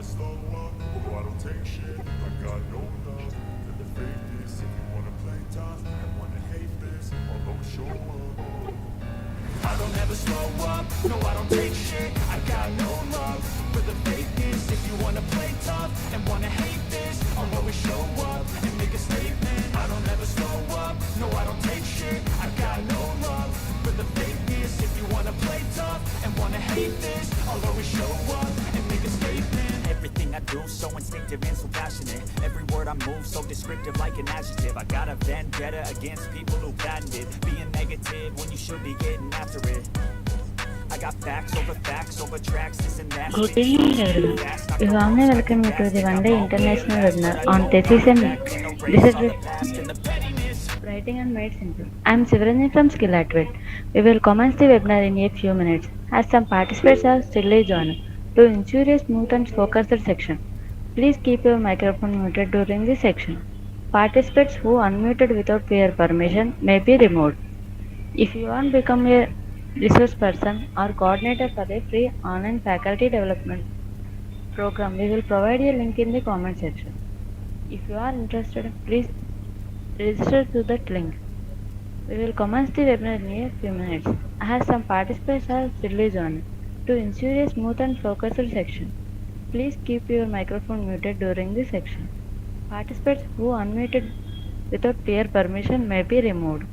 slow up, no, I don't take shit. I got no love for the fakeness. If you wanna play tough and wanna hate this, I'll always show up. I don't ever slow up, no, I don't take shit. I got no love for the fakeness. If you wanna play tough and wanna hate this, I'll always show up and make a statement. I don't ever slow up, no, I don't take shit. I got no love for the fakeness. If you wanna play tough and wanna hate this, I'll always show up and make a statement. Everything I do so instinctive and so passionate. Every word I move so descriptive like an adjective. I got a vendetta against people who patented being negative when you should be getting after it. I got facts over tracks, this and that. Good evening, everyone. We warmly welcome you to the one day international webinar on thesis and dissertation writing and made simple. I am Sivaranjan from Skill Activate. We will commence the webinar in a few minutes as some participants are still joined. To ensure a smooth and focused section, please keep your microphone muted during the section. Participants who unmuted without prior permission may be removed. If you want to become a resource person or coordinator for a free online faculty development program, we will provide a link in the comment section. If you are interested, please register through that link. We will commence the webinar in a few minutes as some participants are still joining. To ensure a smooth and focused section, please keep your microphone muted during the section. Participants who unmuted without prior permission may be removed.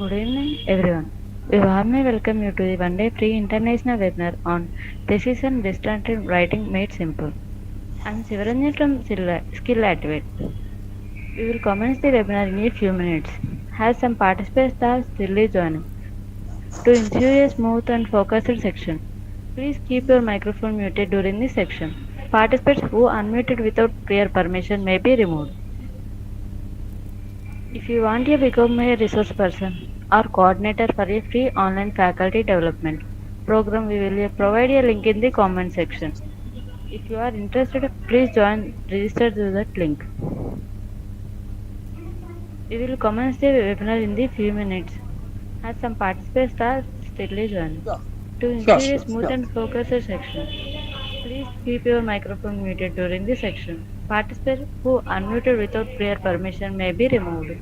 Good evening, everyone. We warmly welcome you to the one-day free international webinar on thesis and dissertation writing made simple. I am Sivaranjan from Skill Activate. We will commence the webinar in a few minutes as some participants are still joining. To ensure a smooth and focused section, please keep your microphone muted during this section. Participants who unmuted without prior permission may be removed. If you want to become a resource person or coordinator for a free online faculty development program, we will provide a link in the comment section. If you are interested, please register through that link. We will commence the webinar in the few minutes as some participants are still joining. To ensure a smooth and focused section, please keep your microphone muted during the section. Participants who unmuted without prior permission may be removed.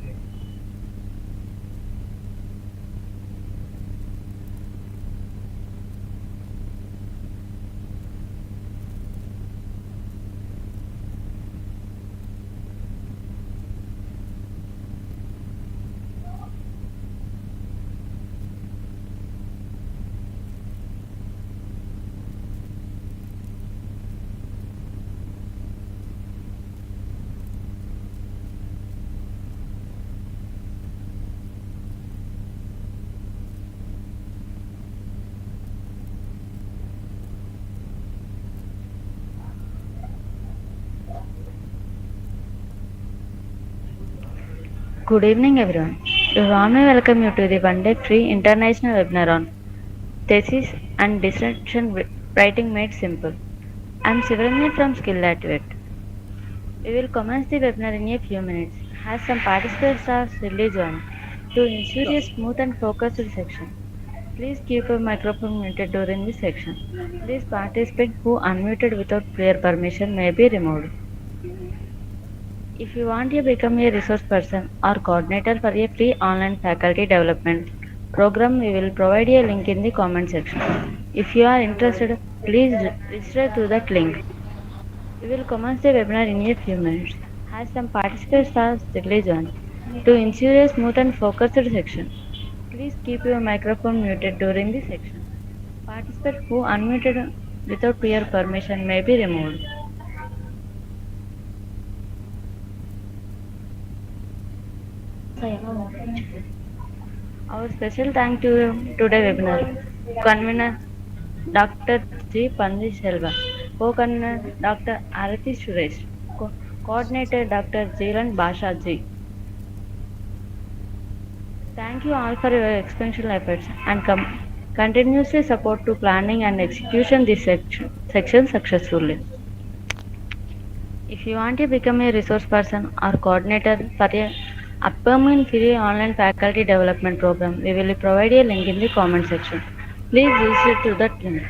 Good evening, everyone. We warmly welcome you to the one-day free international webinar on thesis and dissertation writing made simple. I am Sivaranjan from Skill Activate. We will commence the webinar in a few minutes as some participants are still joining. To ensure a smooth and focused section, please keep your microphone muted during this section. Please participants who unmuted without prior permission may be removed. If you want to become a resource person or coordinator for a free online faculty development program, we will provide a link in the comment section. If you are interested, please register through that link. We will commence the webinar in a few minutes as some participants are still joining. To ensure a smooth and focused section, please keep your microphone muted during the section. Participants who unmuted without prior permission may be removed. Our special thank to today webinar convener Dr. G. Pandi Selva, co-convener Dr. Arati Suresh, coordinator Dr. Jilan Basha G. Thank you all for your exponential efforts and continuously support to planning and execution this section successfully. If you want to become a resource person or coordinator for a upcoming free online faculty development program, we will provide a link in the comment section. Please visit to that link.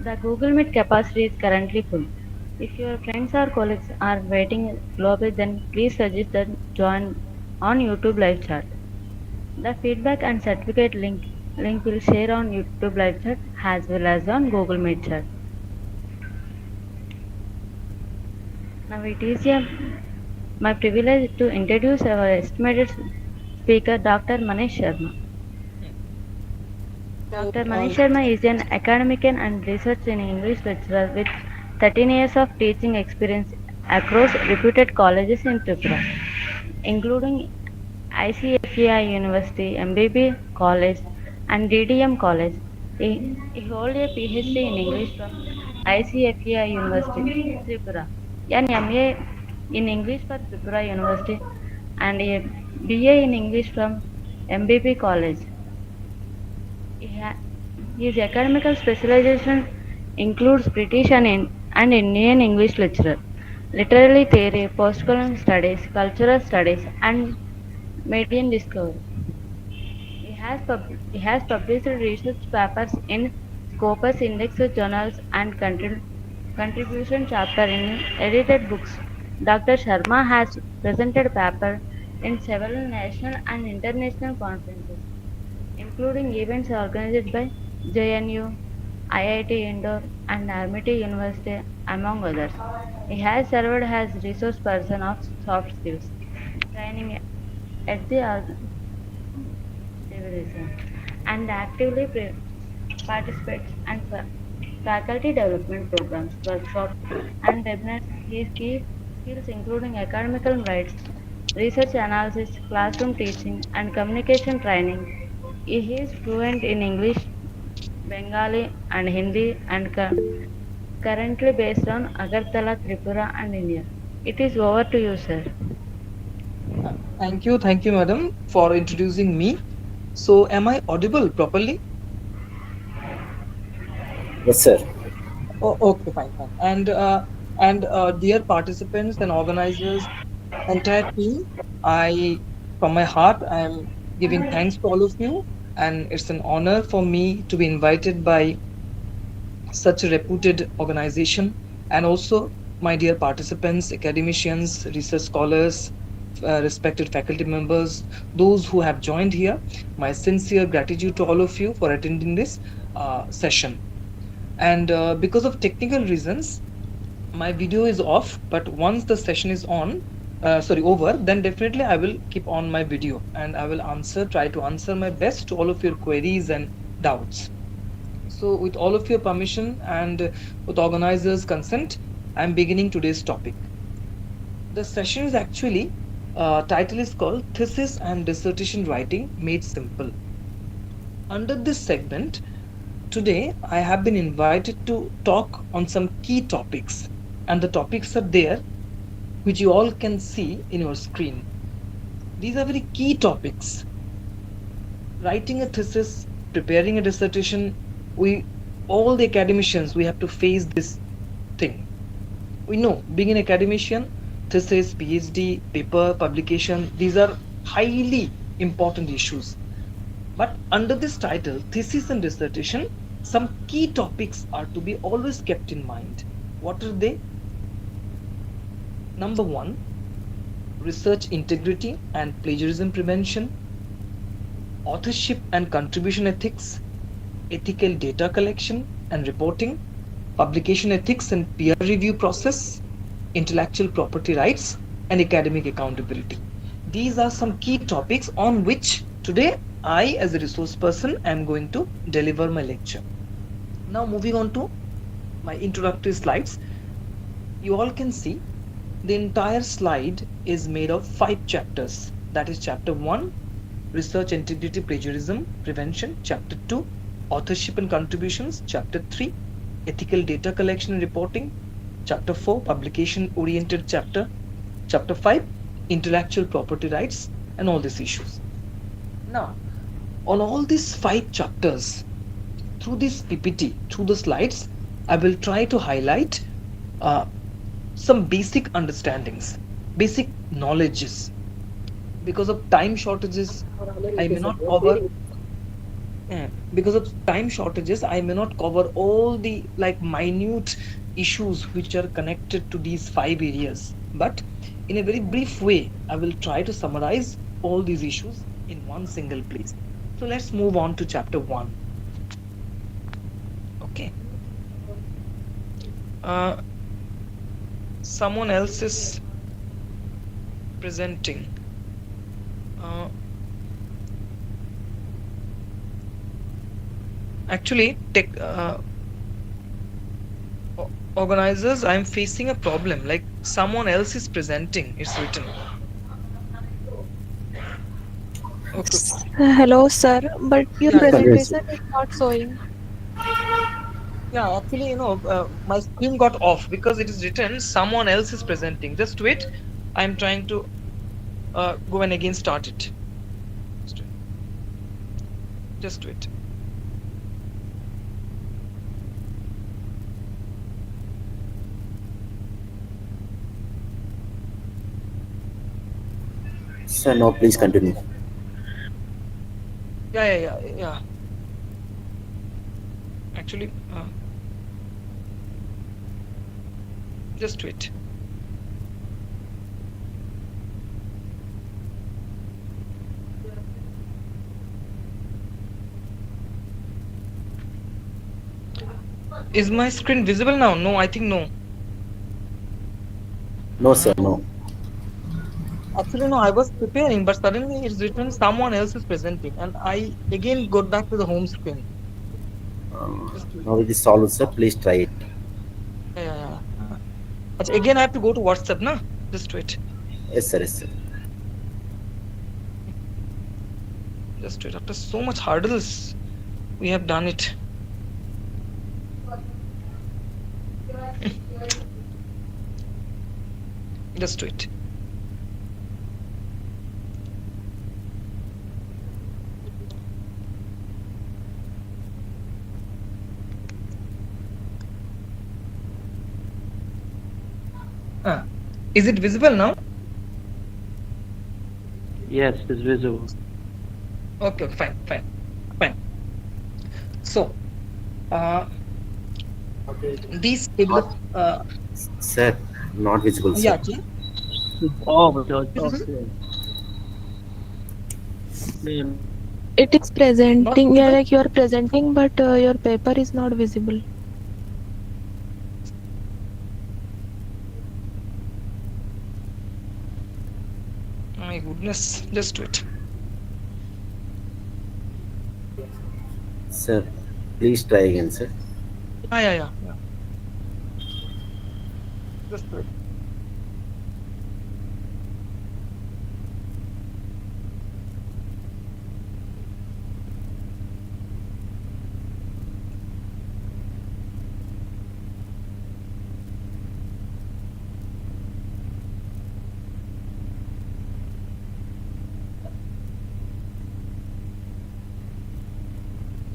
The Google Meet capacity is currently full. If your friends or colleagues are waiting globally, then please suggest that join on YouTube live chat. The feedback and certificate link will share on YouTube live chat as well as on Google Meet chat. Now it is my privilege to introduce our estimated speaker, Dr. Manish Sharma. Hmm. So, Dr. Manish Sharma is an academic and research in English lecturer with 13 years of teaching experience across reputed colleges in Tripura, including ICFEI University, MBB College, and DDM College. He holds a PhD in English from ICFEI University, Tripura, an MA in English for Tripura University, and a BA in English from MBB College. His academic specialization includes British and Indian English literature, literary theory, postcolonial studies, cultural studies, and median discovery. He has published research papers in Scopus Index journals and contribution chapter in edited books. Dr. Sharma has presented papers in several national and international conferences, including events organized by JNU, IIT Indore, and Amity University, among others. He has served as resource person of soft skills training at the organization and actively participates in faculty development programs, workshops, and webinars. His key skills including academic rights, research analysis, classroom teaching, and communication training. He is fluent in English, Bengali, and Hindi, and currently based on Agartala, Tripura, and India. It is over to you, sir. thank you, madam, for introducing me. So, am I audible properly? Yes, sir. Oh, okay, fine, fine. And dear participants and organizers, entire team, I, from my heart, I am giving thanks to all of you, and it's an honor for me to be invited by such a reputed organization, and also my dear participants, academicians, research scholars, respected faculty members, those who have joined here. My sincere gratitude to all of you for attending this session. And because of technical reasons, my video is off, but once the session is over, then definitely I will keep on my video and I will try to answer my best to all of your queries and doubts. So, with all of your permission and with organizers' consent, I am beginning today's topic. The session is actually title is called Thesis and Dissertation Writing Made Simple. Under this segment, today I have been invited to talk on some key topics, and the topics are there, which you all can see in your screen. These are very key topics. Writing a thesis, preparing a dissertation, we all the academicians we have to face this thing. We know being an academician, thesis, PhD, paper, publication, these are highly important issues. But under this title, thesis and dissertation, some key topics are to be always kept in mind. What are they? Number one, research integrity and plagiarism prevention, authorship and contribution ethics, ethical data collection and reporting, publication ethics and peer review process, intellectual property rights, and academic accountability. These are some key topics on which today I, as a resource person, am going to deliver my lecture. Now, moving on to my introductory slides, you all can see the entire slide is made of 5 chapters. That is chapter 1, research integrity plagiarism prevention, chapter 2, authorship and contributions, chapter 3, ethical data collection and reporting, chapter 4, publication oriented chapter 5, intellectual property rights, and all these issues. Now, on all these five chapters, through this PPT, through the slides, I will try to highlight uh, some basic understandings, basic knowledges. Because of time shortages, I may not cover. Because of time shortages, I may not cover all the like minute issues which are connected to these five areas. But in a very brief way, I will try to summarize all these issues in one single place. So let's move on to chapter one. Okay. Uh, Someone else is presenting. Uh, Actually, organizers, I'm facing a problem. Like someone else is presenting. It's written. Okay. Hello, sir, but your Yeah, yeah, Yes, presentation is not showing. yeah. Actually, my screen got off because it is written someone else is presenting. Just wait. I'm trying to go and again start it. Just wait. Just wait. sir. No, please continue. Yeah. Actually, just wait. Is my screen visible now? No, I think no. No, sir. No. Actually, no, I was preparing, but suddenly it's written someone else is presenting, and I again got back to the home screen. Just wait. Now it is solved, sir. Please try it. Yeah. Achha, again, I have to go to WhatsApp, na? Just wait. Yes, sir. Yes, sir. Just wait. After so much hurdles, we have done it. Just wait. Ah, is it visible now? Yes, it's visible. Okay, fine. So, uh, these tables, Sir, not visible, sir. yeah, actually, Oh, but visible? It is Not presenting, yeah, visible? like you are presenting, but your paper is not visible. My goodness, just wait. Sir, please try again, sir. Yeah. Just wait.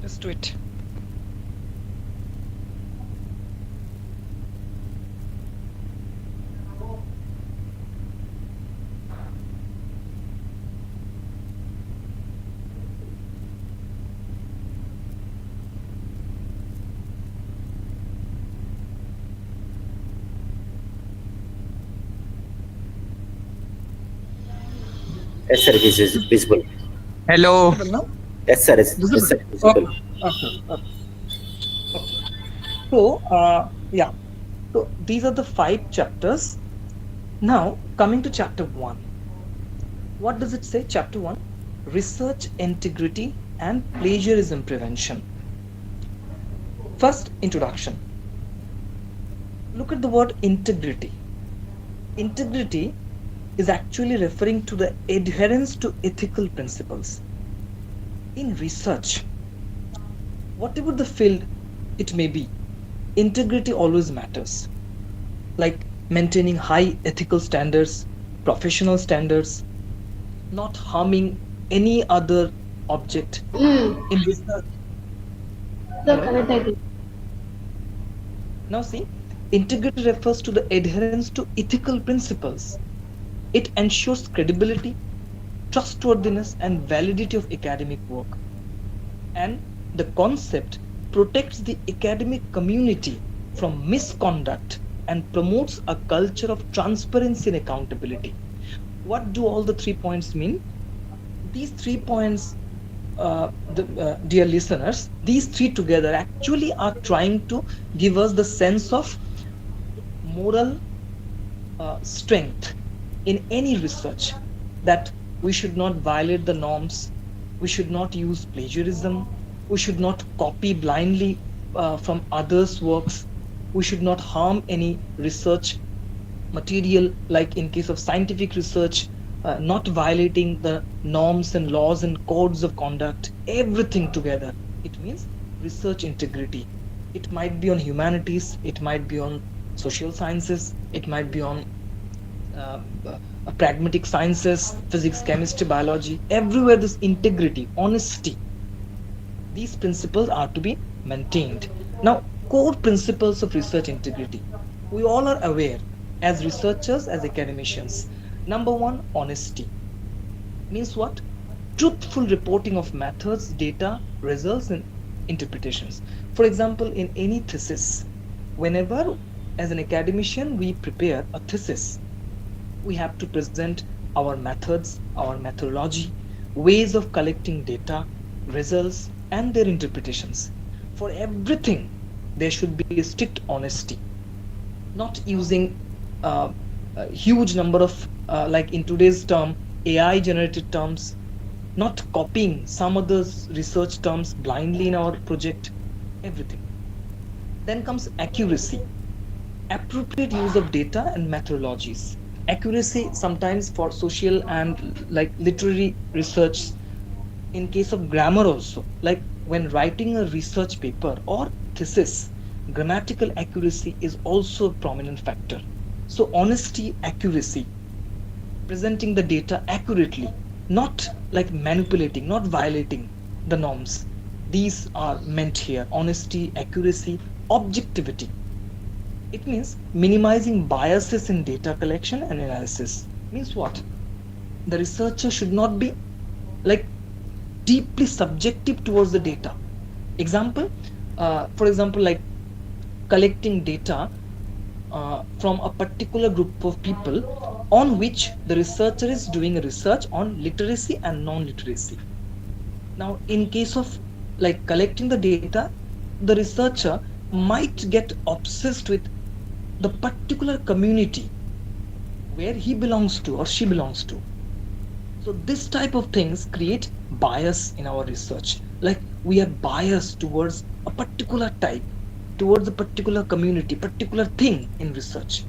Just wait. Yes, sir. It is visible. Hello. Visible now? Yes, sir. Yes, Visible? sir. Visible. Okay. So, yeah. So these are the five chapters. Now, coming to chapter one. What does it say? Chapter one: research integrity and plagiarism prevention. First, introduction. Look at the word integrity. Integrity is actually referring to the adherence to ethical principles. In research, whatever the field it may be, integrity always matters. Like maintaining high ethical standards, professional standards. not harming any other object in research. Correct. Now, see, integrity refers to the adherence to ethical principles. It ensures credibility, trustworthiness, and validity of academic work. And the concept protects the academic community from misconduct and promotes a culture of transparency and accountability. What do all the 3 points mean? These 3 points, dear listeners, these three together actually are trying to give us the sense of moral strength in any research, that we should not violate the norms, we should not use plagiarism, we should not copy blindly from others' works, we should not harm any research material, like in case of scientific research, not violating the norms and laws and codes of conduct, everything together. It means research integrity. It might be on humanities, it might be on social sciences, it might be on uh, pragmatic sciences, physics, chemistry, biology, everywhere this integrity, honesty, these principles are to be maintained. Now, core principles of research integrity. We all are aware as researchers, as academicians. Number one, honesty. Means what? Truthful reporting of methods, data, results, and interpretations. For example, in any thesis, whenever as an academician we prepare a thesis, we have to present our methods, our methodology, ways of collecting data, results, and their interpretations. For everything, there should be a strict honesty, not using a huge number of, like in today's term, AI generated terms, not copying some others' research terms blindly in our project, everything. Then comes accuracy, appropriate use of data and methodologies. Accuracy sometimes for social and like literary research, in case of grammar also, like when writing a research paper or thesis, grammatical accuracy is also a prominent factor. So honesty, accuracy, presenting the data accurately, not like manipulating, not violating the norms. These are meant here: honesty, accuracy, objectivity. It means minimizing biases in data collection and analysis. Means what? The researcher should not be like deeply subjective towards the data. Example, for example, like collecting data from a particular group of people on which the researcher is doing a research on literacy and non-literacy. Now, in case of like collecting the data, the researcher might get obsessed with the particular community where he belongs to or she belongs to. So this type of things create bias in our research. Like we are biased towards a particular type, towards a particular community, particular thing in research.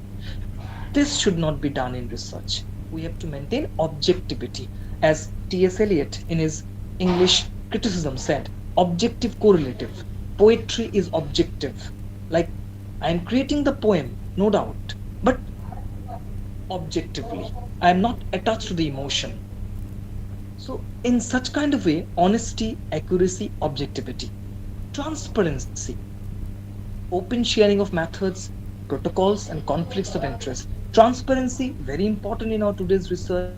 This should not be done in research. We have to maintain objectivity. As T.S. Eliot in his English criticism said, objective correlative. Poetry is objective. Like I am creating the poem, no doubt, but objectively. I am not attached to the emotion. So, in such kind of way, honesty, accuracy, objectivity, transparency, open sharing of methods, protocols, and conflicts of interest. Transparency, very important in our today's research.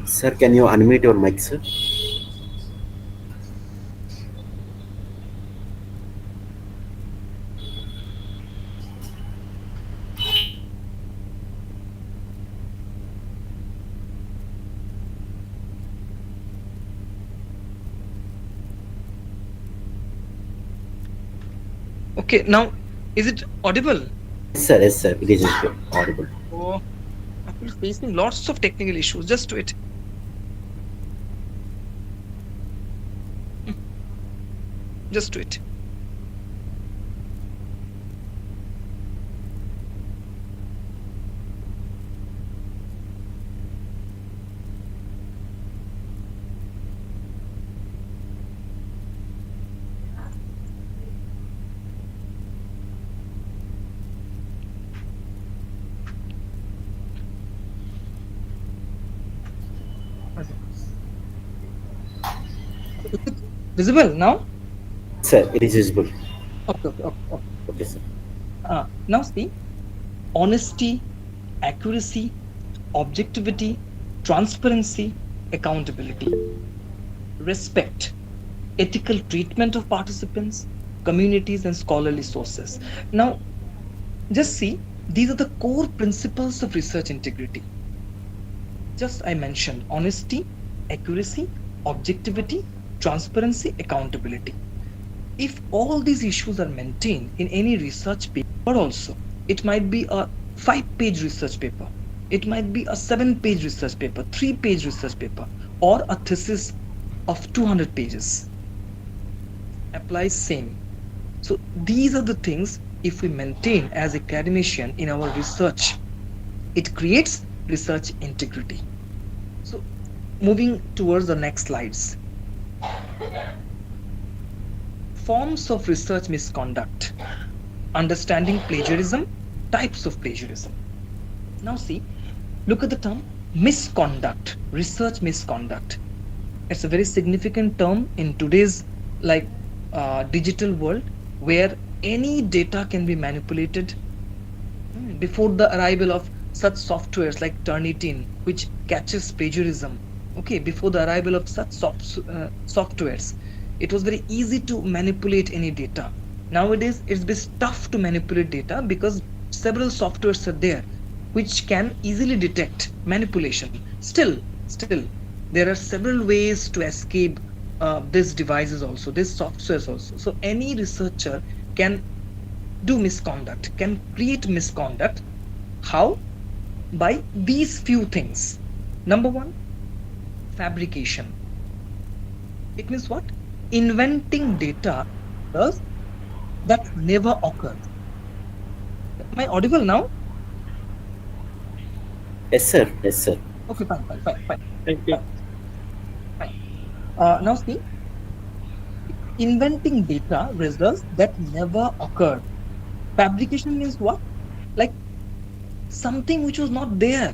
Sir, can you unmute your mic, sir? Okay, now is it audible? Yes, sir. It is audible. Oh, I've been facing lots of technical issues. Just wait. Just wait. Is it visible now? Yes, sir. It is visible. Okay, okay, okay, okay. Okay, sir. Now see, honesty, accuracy, objectivity, transparency, accountability, respect, ethical treatment of participants, communities, and scholarly sources. Now, just see, these are the core principles of research integrity. Just I mentioned honesty, accuracy, objectivity, transparency, accountability. If all these issues are maintained in any research paper, also, it might be a 5-page research paper, it might be a 7-page research paper, 3-page research paper, or a thesis of 200 pages, applies same. So these are the things, if we maintain as academician in our research, it creates research integrity. So moving towards the next slides. Forms of research misconduct, understanding plagiarism, types of plagiarism. Now see, look at the term misconduct, research misconduct. It's a very significant term in today's like digital world, where any data can be manipulated. Before the arrival of such softwares like Turnitin, which catches plagiarism, okay, before the arrival of such softwares, it was very easy to manipulate any data. Nowadays, it's been tough to manipulate data because several softwares are there which can easily detect manipulation. Still, there are several ways to escape these devices also, these softwares also. So any researcher can do misconduct, can create misconduct. How? By these few things. Number one, fabrication. It means what? Inventing data that never occurred. Am I audible now? Yes, sir. Yes, sir. Okay, fine. Thank you. Fine. Now see, inventing data results that never occurred. Fabrication means what? Like something which was not there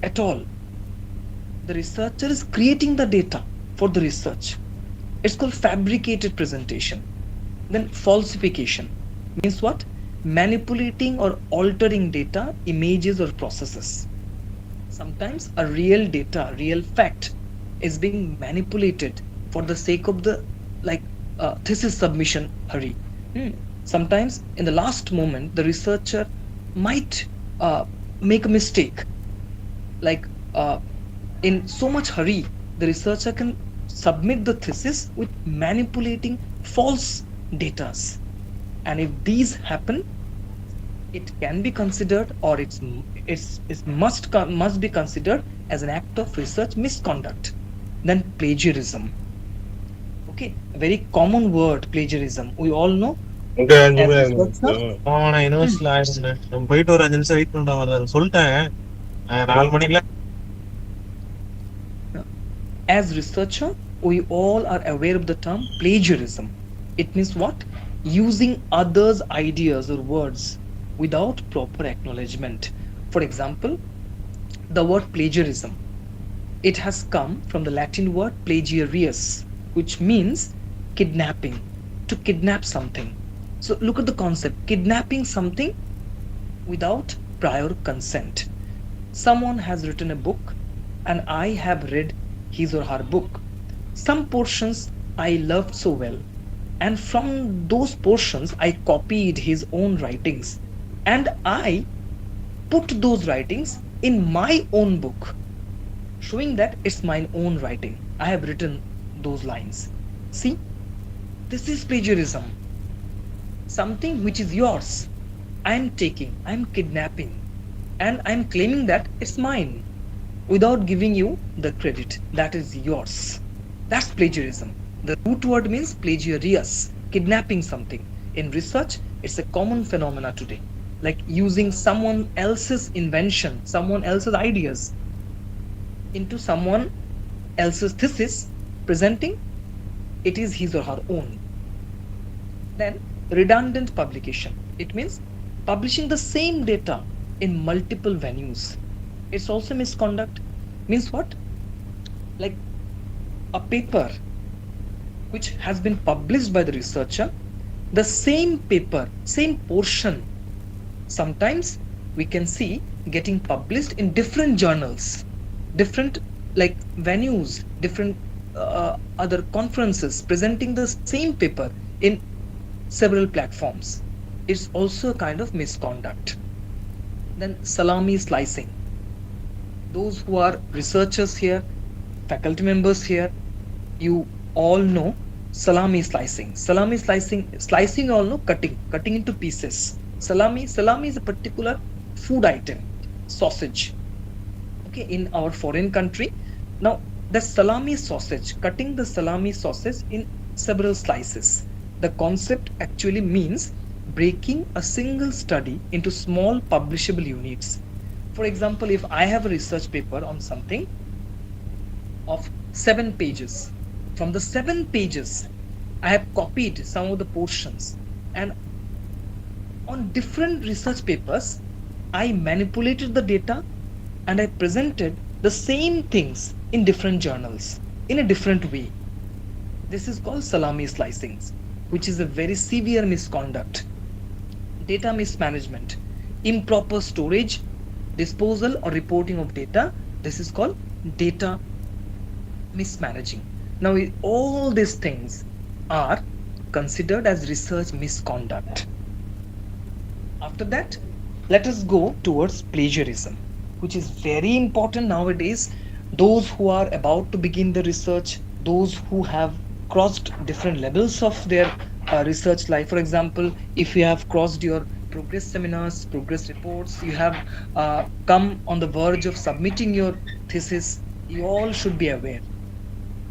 at all. The researcher is creating the data for the research. It's called fabricated presentation. Then falsification means what? Manipulating or altering data, images, or processes. Sometimes a real data, real fact is being manipulated for the sake of the like thesis submission hurry. Sometimes in the last moment, the researcher might make a mistake. Like in so much hurry, the researcher can submit the thesis with manipulating false datas. And if these happen, it can be considered, or it must be considered as an act of research misconduct. Then plagiarism. Okay, a very common word, plagiarism. We all know. As researcher, அவன யூனிவர்ஸ்ல ஆயிடுச்சு நம்ம போயிட்டு ஒரு 5 நிமிஷம் wait பண்றான் அதை சொல்லிட்டேன் 4 மணிக்குல as researcher, we all are aware of the term plagiarism. It means what? Using others' ideas or words without proper acknowledgement. For example, the word plagiarism. It has come from the Latin word plagiarius, which means kidnapping, to kidnap something. So look at the concept, kidnapping something without prior consent. Someone has written a book and I have read his or her book. Some portions I loved so well, and from those portions I copied his own writings and I put those writings in my own book, showing that it's my own writing. I have written those lines. See, this is plagiarism. Something which is yours, I'm taking, I'm kidnapping, and I'm claiming that it's mine without giving you the credit. That is yours. That's plagiarism. The root word means plagiarius, kidnapping something. In research, it's a common phenomena today, like using someone else's invention, someone else's ideas into someone else's thesis, presenting it is his or her own. Then redundant publication. It means publishing the same data in multiple venues. It's also misconduct. Means what? Like a paper which has been published by the researcher, the same paper, same portion, sometimes we can see getting published in different journals, different like venues, different other conferences presenting the same paper in several platforms. It's also a kind of misconduct. Then salami slicing. Those who are researchers here, faculty members here, you all know salami slicing. Salami slicing, you all know cutting into pieces. Salami is a particular food item, sausage. Okay, in our foreign country. Now, the salami sausage, cutting the salami sausage in several slices. The concept actually means breaking a single study into small publishable units. For example, if I have a research paper on something of 7 pages, from the 7 pages, I have copied some of the portions, and on different research papers, I manipulated the data and I presented the same things in different journals in a different way. This is called salami slicing, which is a very severe misconduct. Data mismanagement, improper storage, disposal or reporting of data. This is called data mismanaging. Now, all these things are considered as research misconduct. After that, let us go towards plagiarism, which is very important nowadays. Those who are about to begin the research, those who have crossed different levels of their research life. For example, if you have crossed your progress seminars, progress reports, you have come on the verge of submitting your thesis, you all should be aware,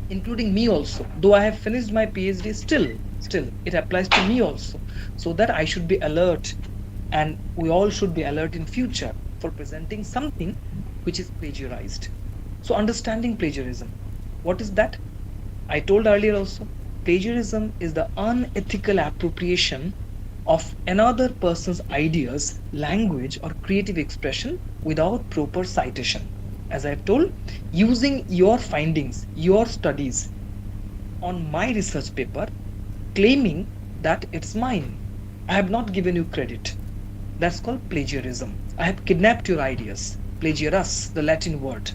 including me also. Though I have finished my PhD, still it applies to me also, so that I should be alert, and we all should be alert in future for presenting something which is plagiarized. So understanding plagiarism, what is that? I told earlier also, plagiarism is the unethical appropriation of another person's ideas, language, or creative expression without proper citation. As I've told, using your findings, your studies on my research paper, claiming that it's mine. I have not given you credit. That's called plagiarism. I have kidnapped your ideas. Plagiarus, the Latin word.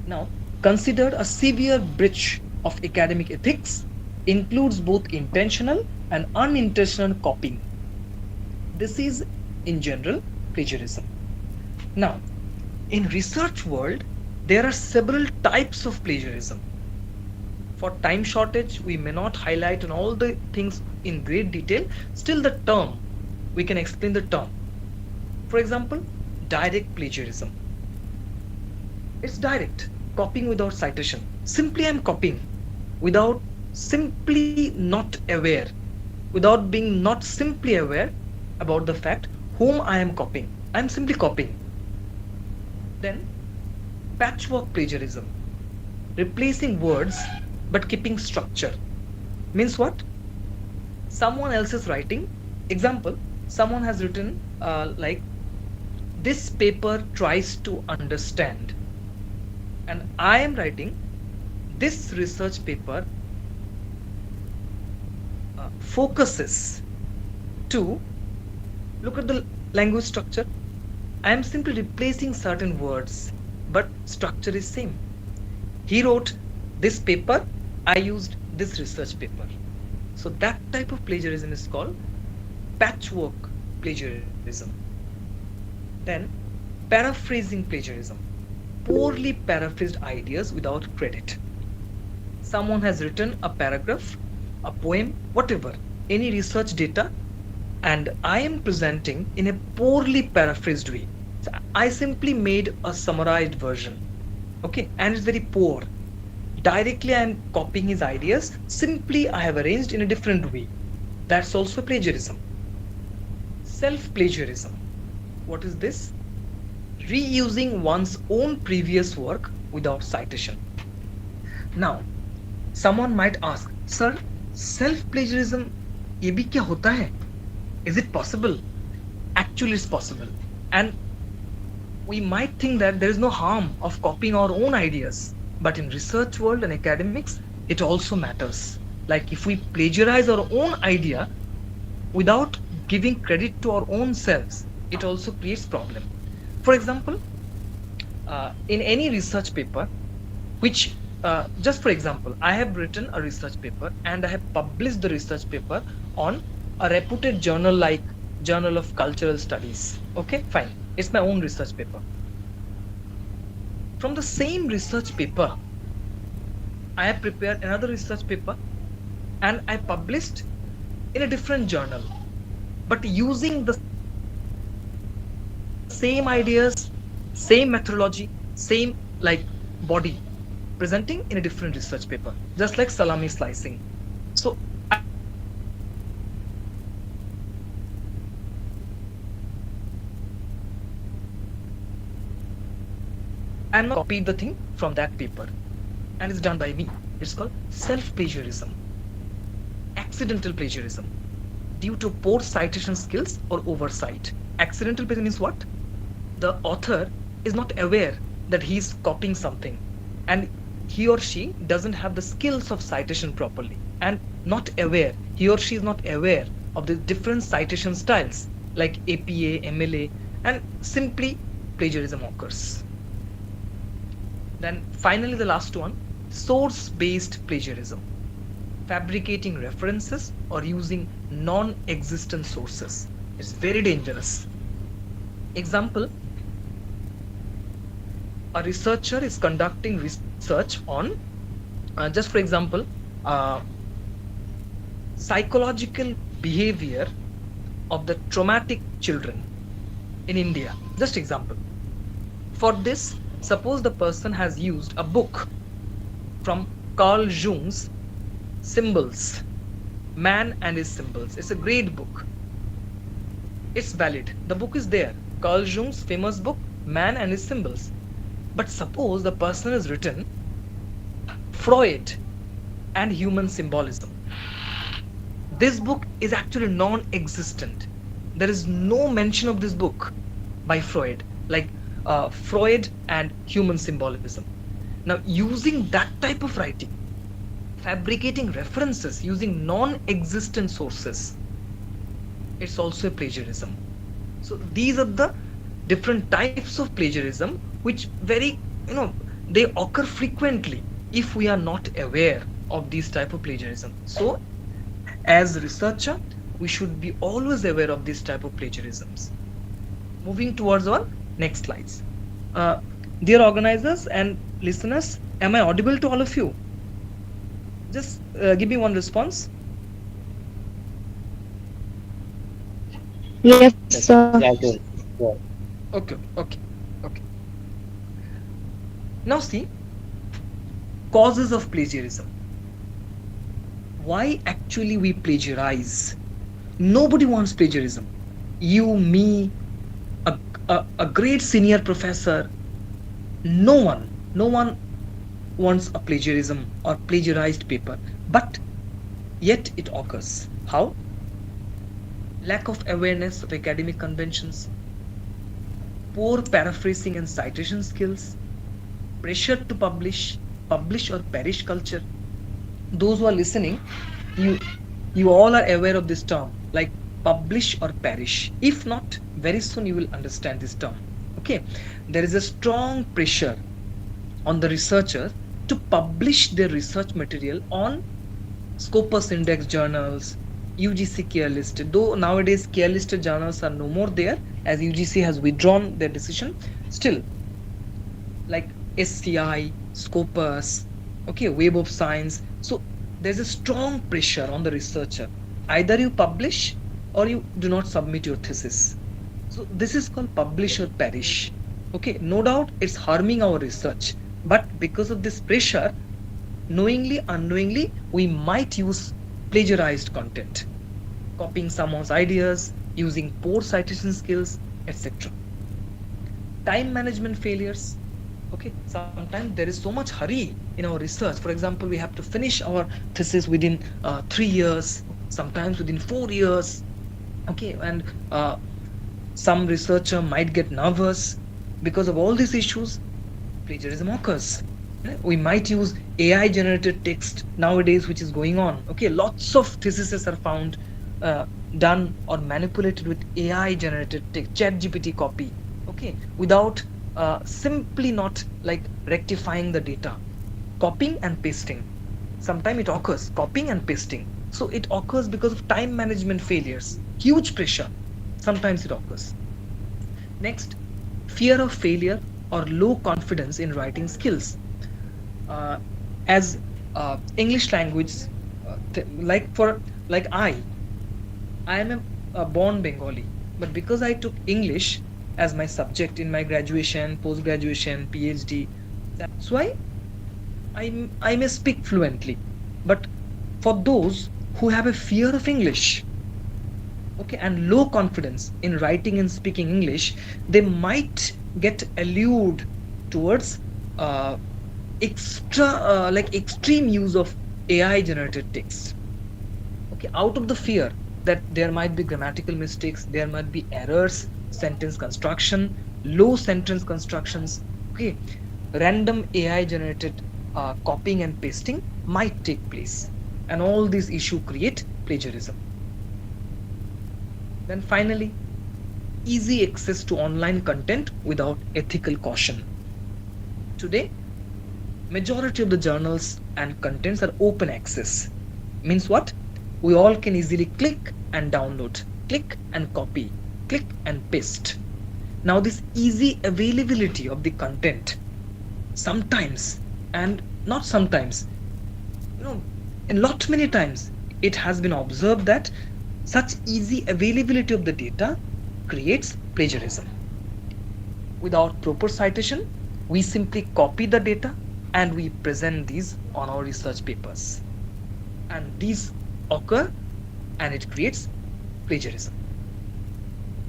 Now, considered a severe breach of academic ethics, includes both intentional and unintentional copying. This is, in general, plagiarism. Now, in research world, there are several types of plagiarism. For time shortage, we may not highlight on all the things in great detail. Still, the term, we can explain the term. For example, direct plagiarism. It's direct, copying without citation. Simply I'm copying without simply not aware, without being not simply aware about the fact whom I am copying. I'm simply copying. Then patchwork plagiarism, replacing words but keeping structure. Means what? Someone else is writing. Example, someone has written like, this paper tries to understand, and I am writing, this research paper focuses to. Look at the language structure. I am simply replacing certain words, but structure is same. He wrote this paper, I used this research paper. So that type of plagiarism is called patchwork plagiarism. Then paraphrasing plagiarism, poorly paraphrased ideas without credit. Someone has written a paragraph, a poem, whatever, any research data, and I am presenting in a poorly paraphrased way. So I simply made a summarized version, okay, and it's very poor. Directly I am copying his ideas, simply I have arranged in a different way. That's also plagiarism. Self-plagiarism. What is this? Reusing one's own previous work without citation. Now, someone might ask, sir, self-plagiarism, ये भी क्या होता है? Is it possible? Actually, it's possible. And we might think that there is no harm of copying our own ideas. But in research world and academics, it also matters. Like if we plagiarize our own idea without giving credit to our own selves, it also creates problem. For example, in any research paper, which just for example, I have written a research paper and I have published the research paper on a reputed journal like Journal of Cultural Studies. Okay, fine. It's my own research paper. From the same research paper, I have prepared another research paper and I published in a different journal, but using the same ideas, same methodology, same like body, presenting in a different research paper, just like salami slicing. So I am not going to copy the thing from that paper. I'm just going to copy the thing from that paper, and it's done by me. It's called self plagiarism, accidental plagiarism, due to poor citation skills or oversight. Accidental plagiarism means what? The author is not aware that he's copying something, and he or she doesn't have the skills of citation properly, and not aware, he or she is not aware of the different citation styles like APA, MLA, and simply plagiarism occurs. Then finally, the last one, source based plagiarism, fabricating references or using non existent sources. It's very dangerous. Example, a researcher is conducting research on, just for example, uh, psychological behavior of the traumatic children in India. Just example. For this, suppose the person has used a book from Carl Jung's Symbols, Man and His Symbols. It's a great book. It's valid. The book is there. Carl Jung's famous book, Man and His Symbols. But suppose the person has written Freud and Human Symbolism. This book is actually non-existent. There is no mention of this book by Freud, like Freud and Human Symbolism. Now, using that type of writing, fabricating references using non-existent sources, it's also a plagiarism. So these are the different types of plagiarism which very, they occur frequently if we are not aware of these type of plagiarism. So as a researcher, we should be always aware of this type of plagiarisms. Moving towards our next slides. Dear organizers and listeners, am I audible to all of you? Just give me one response. Yes, sir. Okay. Now see, causes of plagiarism. Why actually we plagiarize? Nobody wants plagiarism. You, me, a great senior professor, no one wants a plagiarism or plagiarized paper, but yet it occurs. How? Lack of awareness of academic conventions, poor paraphrasing and citation skills, pressure to publish or perish culture. Those who are listening, you all are aware of this term, like publish or perish. If not, very soon you will understand this term. Okay, there is a strong pressure on the researchers to publish their research material on Scopus Index journals, UGC care listed. Though nowadays care listed journals are no more there, as UGC has withdrawn their decision. Still, like SCI, Scopus, okay, Web of Science. So there's a strong pressure on the researcher. Either you publish or you do not submit your thesis. So this is called publish or perish. Okay, no doubt it's harming our research, but because of this pressure, knowingly, unknowingly, we might use plagiarized content, copying someone's ideas, using poor citation skills, etc. Time management failures. Okay, sometimes there is so much hurry in our research. For example, we have to finish our thesis within 3 years, sometimes within 4 years. Okay, and some researcher might get nervous. Because of all these issues, plagiarism occurs. We might use AI generated text nowadays, which is going on. Okay, lots of theses are found uh, done or manipulated with AI generated text, chat GPT copy. Okay, without simply not like rectifying the data, copying and pasting. Sometimes it occurs, copying and pasting. So it occurs because of time management failures, huge pressure. Sometimes it occurs. Next, fear of failure or low confidence in writing skills. uh, as English language, like for like I am a born Bengali, but because I took English as my subject in my graduation, post graduation, PhD, that's why I may speak fluently. But for those who have a fear of English, okay, and low confidence in writing and speaking English, they might get allured towards uh, extreme use of AI generated text. Okay, out of the fear that there might be grammatical mistakes, there might be errors, sentence construction, low sentence constructions. Okay, random AI generated copying and pasting might take place, and all these issues create plagiarism. Then finally, easy access to online content without ethical caution. Today, majority of the journals and contents are open access. Means what? We all can easily click and download, click and copy, click and paste. Now this easy availability of the content, sometimes, and not sometimes, you know, a lot many times it has been observed that such easy availability of the data creates plagiarism. Without proper citation, we simply copy the data and we present these on our research papers. And these occur and it creates plagiarism.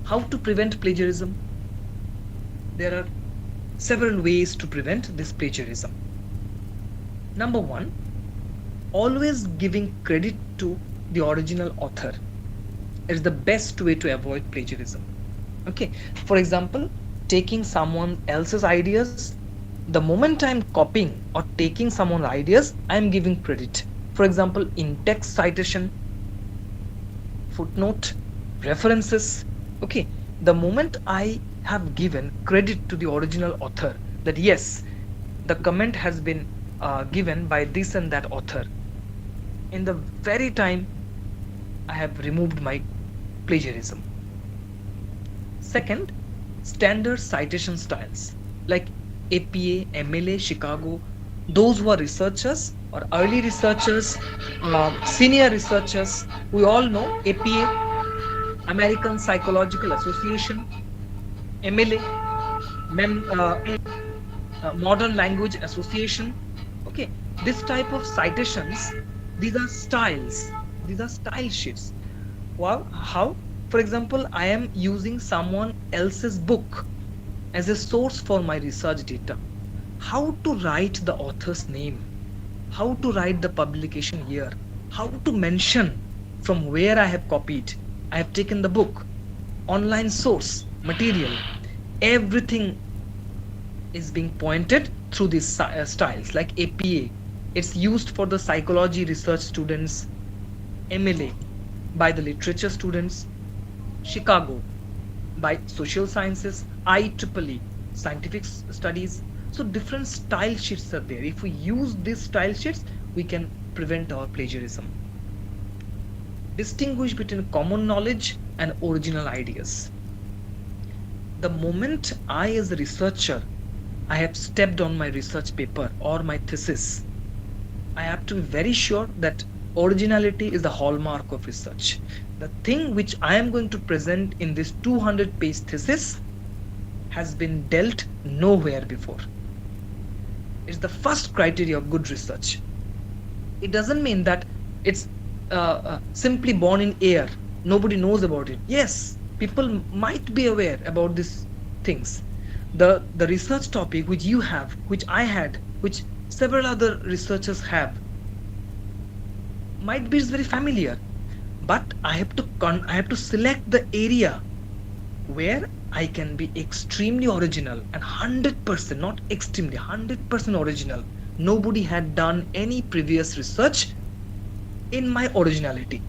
How to prevent plagiarism? There are several ways to prevent this plagiarism. Number one, always giving credit to the original author is the best way to avoid plagiarism. Okay, for example, taking someone else's ideas, the moment I'm copying or taking someone's ideas, I'm giving credit. For example, in text citation, footnote, references. Okay, the moment I have given credit to the original author, that yes, the comment has been given by this and that author, in the very time I have removed my plagiarism. Second, standard citation styles like APA, MLA, Chicago. Those who are researchers or early researchers, senior researchers, we all know APA, American Psychological Association, MLA, Modern Language Association. Okay, this type of citations, these are styles, these are style sheets. Wow, how? For example, I am using someone else's book as a source for my research data. How to write the author's name, how to write the publication year, how to mention from where I have copied, I have taken the book, online source, material, everything is being pointed through these styles like APA. It's used for the psychology research students, MLA by the literature students, Chicago by social sciences, IEEE scientific studies. So different style sheets are there. If we use these style sheets, we can prevent our plagiarism. Distinguish between common knowledge and original ideas. The moment I, as a researcher, I have stepped on my research paper or my thesis, I have to be very sure that originality is the hallmark of research. The thing which I am going to present in this 200-page thesis has been dealt nowhere before. It's the first criteria of good research. It doesn't mean that it's simply born in air. Nobody knows about it. Yes, people might be aware about these things. The research topic which you have, which I had, which several other researchers have, might be very familiar, but I have to select the area where I can be extremely original and 100%, not extremely, 100% original, Nobody had done any previous research in my originality.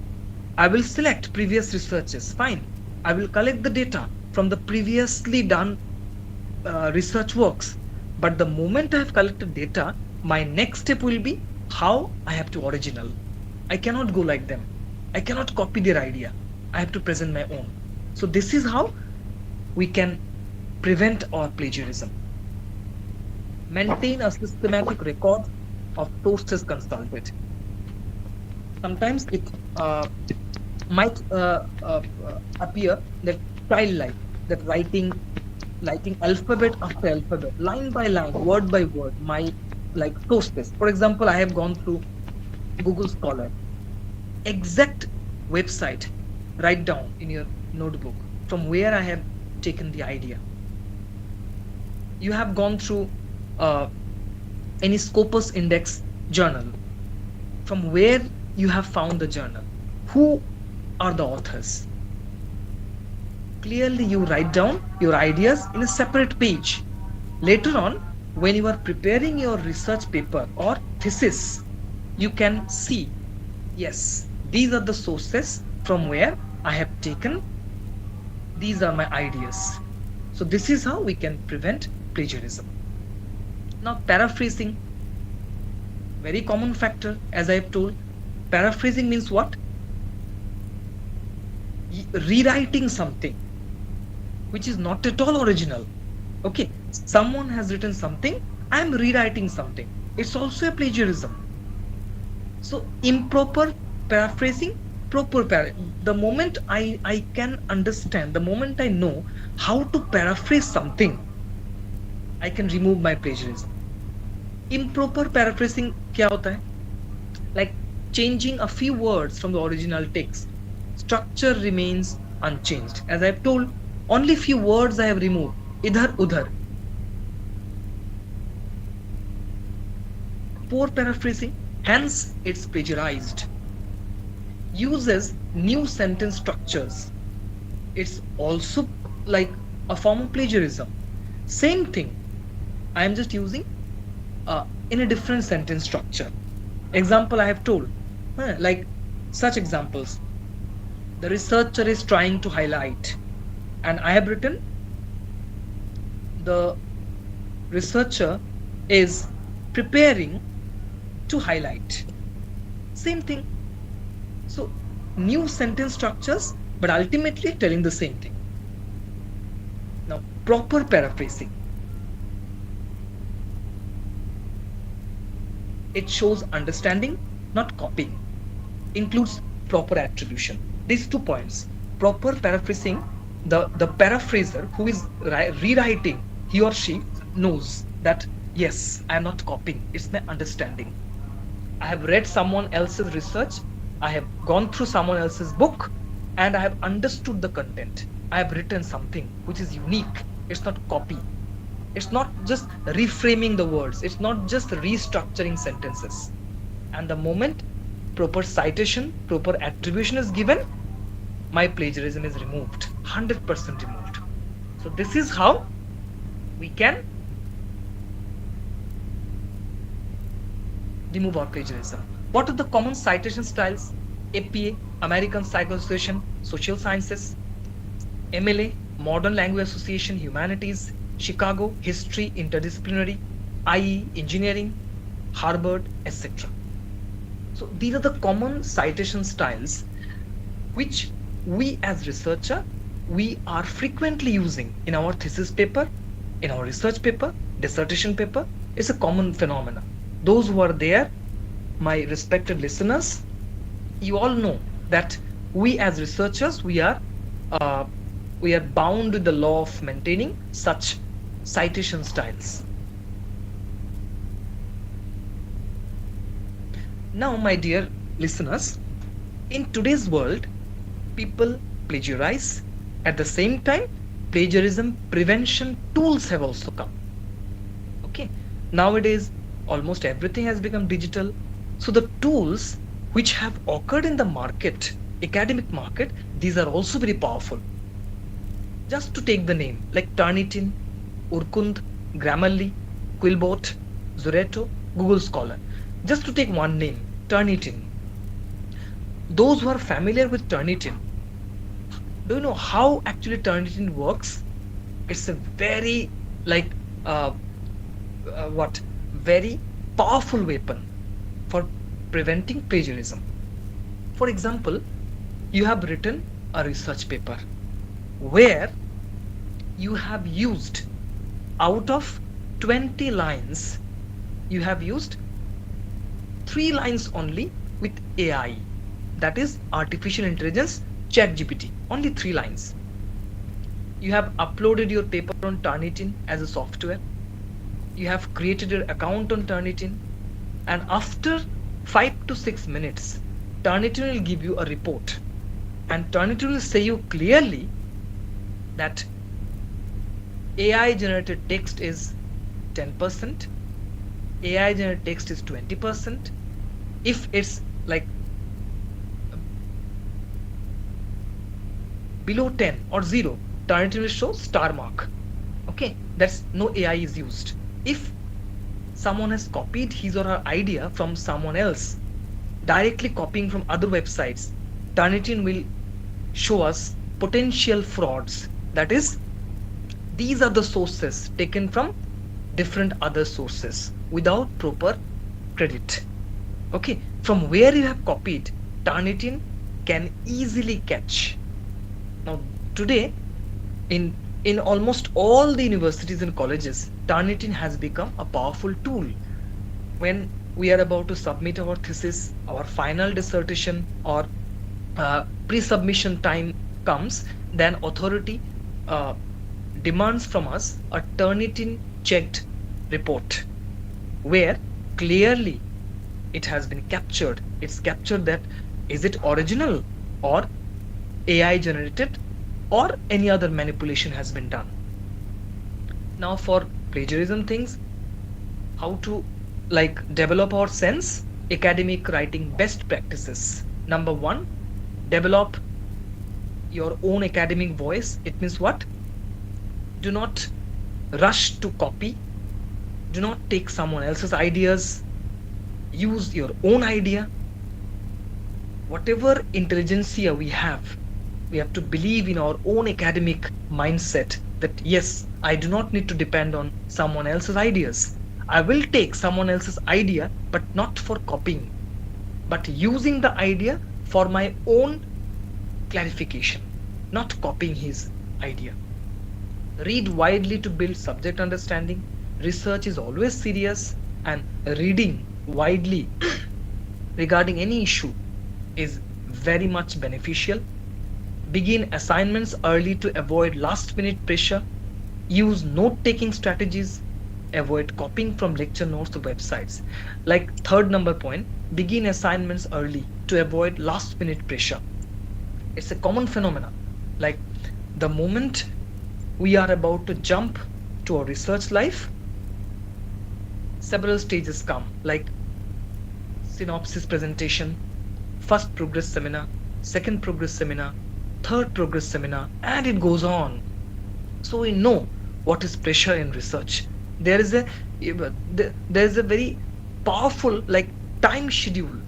I will select previous researches. Fine. I will collect the data from the previously done research works. But the moment I have collected data, my next step will be how I have to original. I cannot go like them. I cannot copy their idea. I have to present my own. So this is how we can prevent our plagiarism. Maintain a systematic record of sources consulted. Sometimes it might appear that childlike, that writing alphabet after alphabet, line by line, word by word, my like sources. For example, I have gone through Google Scholar, exact website, write down in your notebook from where I have taken the idea. You have gone through any Scopus Index journal, from where you have found the journal, who are the authors. Clearly you write down your ideas in a separate page. Later on, when you are preparing your research paper or thesis, you can see, yes, these are the sources from where I have taken, these are my ideas. So this is how we can prevent plagiarism. Now paraphrasing, very common factor. As I have told, paraphrasing means what? Rewriting something which is not at all original. Okay, someone has written something, I am rewriting something. It's also a plagiarism. So improper paraphrasing, the moment I can understand, the moment I know how to paraphrase something, I can remove my plagiarism. Improper paraphrasing क्या होता है? Like changing a few words from the original text. Structure remains unchanged. As I've told, only few words I have removed. Idhar udhar. Poor paraphrasing, hence it's plagiarized. Uses new sentence structures. It's also like a form of plagiarism. Same thing. I am just using in a different sentence structure. Example I have told, like such examples. The researcher is trying to highlight, and I have written the researcher is preparing to highlight. Same thing. So new sentence structures, but ultimately telling the same thing. Now proper paraphrasing. It shows understanding, not copying. Includes proper attribution. These 2 points. Proper paraphrasing, the paraphraser who is rewriting, he or she knows that yes, I am not copying, it's my understanding. I have read someone else's research, I have gone through someone else's book, and I have understood the content. I have written something which is unique. It's not copy. It's not just reframing the words. It's not just restructuring sentences. And the moment proper citation, proper attribution is given, my plagiarism is removed, 100% removed. So this is how we can remove our plagiarism. What are the common citation styles? APA, American Psycho Association, Social Sciences; MLA, Modern Language Association, Humanities; Chicago, History, Interdisciplinary; IE, Engineering; Harvard, etc. So these are the common citation styles which we as researcher, we are frequently using in our thesis paper, in our research paper, dissertation paper. It's a common phenomenon. Those who are there, my respected listeners, you all know that we as researchers, we are bound with the law of maintaining such citation styles. Now, my dear listeners, in today's world, people plagiarize. At the same time, plagiarism prevention tools have also come. Okay, nowadays almost everything has become digital. So the tools which have occurred in the market, academic market, these are also very powerful. Just to take the name, like Turnitin, Urkund, Grammarly, Quillbot, Zureto, Google Scholar. Just to take one name, Turnitin. Those who are familiar with Turnitin, do you know how actually Turnitin works? It's a very like uh, what very powerful weapon for preventing plagiarism. For example, you have written a research paper where you have used, out of 20 lines, you have used 3 lines only with AI, that is artificial intelligence, ChatGPT, only 3 lines. You have uploaded your paper on Turnitin as a software. You have created your account on Turnitin, and after 5 to 6 minutes, Turnitin will give you a report, and Turnitin will say you clearly that AI generated text is 10%, AI generated text is 20%. If it's like below 10 or 0, Turnitin will show star mark. Okay, that's no AI is used. If someone has copied his or her idea from someone else, directly copying from other websites, Turnitin will show us potential frauds. That is, these are the sources taken from different other sources without proper credit. Okay, from where you have copied, Turnitin can easily catch. Now, today, in almost all the universities and colleges, Turnitin has become a powerful tool. When we are about to submit our thesis, our final dissertation, or pre-submission time comes, then authority uh, demands from us a Turnitin checked report where clearly it has been captured. It's captured that is it original or AI generated or any other manipulation has been done. Now for plagiarism things, how to like develop our sense, academic writing best practices. Number 1, develop your own academic voice. It means what? Do not rush to copy. Do not take someone else's ideas. Use your own idea. Whatever intelligentsia we have to believe in our own academic mindset that yes, I do not need to depend on someone else's ideas. I will take someone else's idea, but not for copying, but using the idea for my own clarification, not copying his idea. Read widely to build subject understanding. Research is always serious, and reading widely regarding any issue is very much beneficial. Begin assignments early to avoid last minute pressure. Use note taking strategies. Avoid copying from lecture notes to websites. Like third number point, begin assignments early to avoid last minute pressure. It's a common phenomenon. Like the moment we are about to jump to our research life, several stages come, like synopsis presentation, first progress seminar, second progress seminar, third progress seminar, and it goes on. So we know what is pressure in research. There is a very powerful like time schedule.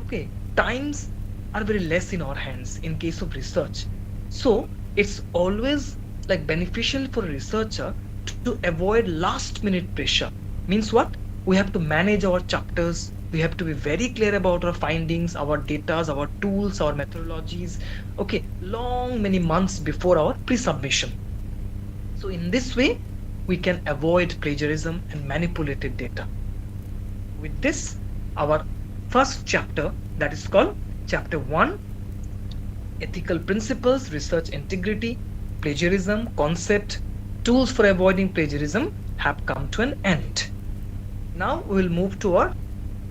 Okay, times are very less in our hands in case of research. So it's always like beneficial for a researcher to avoid last minute pressure. Means what? We have to manage our chapters. We have to be very clear about our findings, our data, our tools, our methodologies. Okay, many months before our pre-submission. So in this way, we can avoid plagiarism and manipulated data. With this, our first chapter, that is called chapter 1, ethical principles, research integrity, plagiarism, concept, tools for avoiding plagiarism, have come to an end. Now we will move to our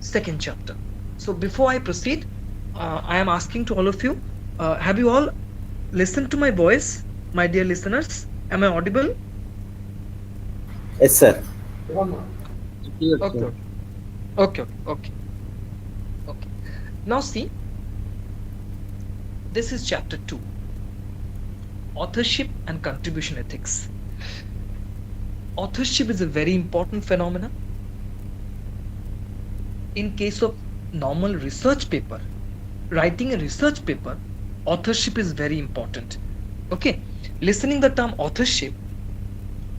second chapter. So before I proceed, I am asking to all of you, have you all listened to my voice, my dear listeners? Am I audible? Yes, sir. Yes, Okay, sir. okay. Now see, this is chapter 2, authorship and contribution ethics. Authorship is a very important phenomenon. In case of normal research paper, writing a research paper, authorship is very important. Okay, listening the term authorship,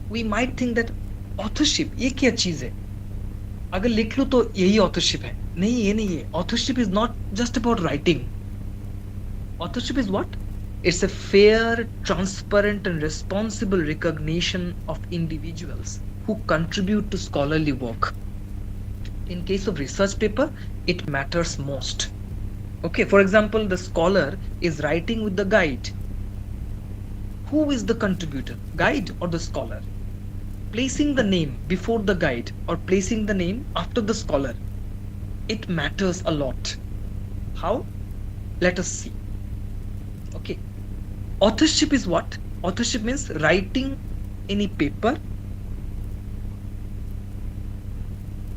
we might think that authorship ये क्या चीज है, अगर लिख लो तो यही authorship है. नहीं, ये नहीं है. Authorship is not just about writing. Authorship is what? It's a fair, transparent, and responsible recognition of individuals who contribute to scholarly work. In case of research paper, it matters most. Okay, for example, the scholar is writing with the guide. Who is the contributor, guide or the scholar? Placing the name before the guide or placing the name after the scholar, it matters a lot. How? Let us see. Okay, authorship is what? Authorship means writing any paper,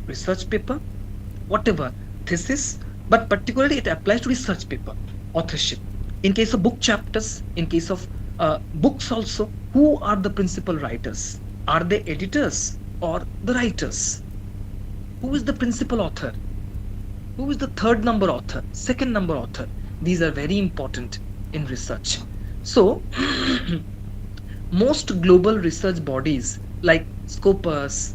research paper, whatever, thesis, but particularly it applies to research paper, authorship. In case of book chapters, in case of books also, who are the principal writers? Are they editors or the writers? Who is the principal author? Who is the third number author, second number author? These are very important in research. So, most global research bodies like Scopus,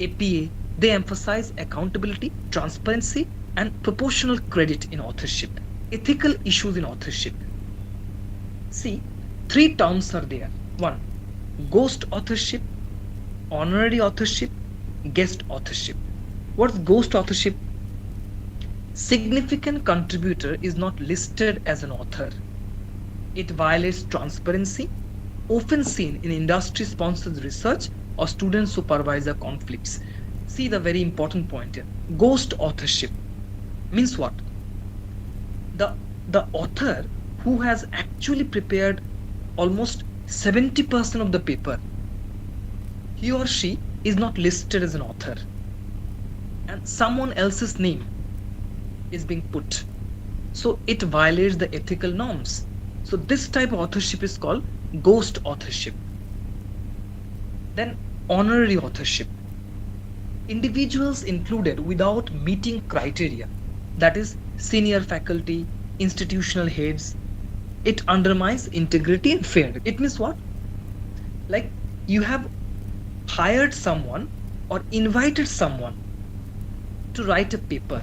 APA, they emphasize accountability, transparency, and proportional credit in authorship, ethical issues in authorship. See, 3 terms are there. 1, ghost authorship, honorary authorship, guest authorship. What's ghost authorship? Significant contributor is not listed as an author. It violates transparency, often seen in industry-sponsored research or student-supervisor conflicts. See the very important point here. Ghost authorship means what? The author who has actually prepared almost 70% of the paper, he or she is not listed as an author, and someone else's name is being put. So it violates the ethical norms. So this type of authorship is called ghost authorship. Then honorary authorship. Individuals included without meeting criteria, that is senior faculty, institutional heads, it undermines integrity and fairness. It means what? Like you have hired someone or invited someone to write a paper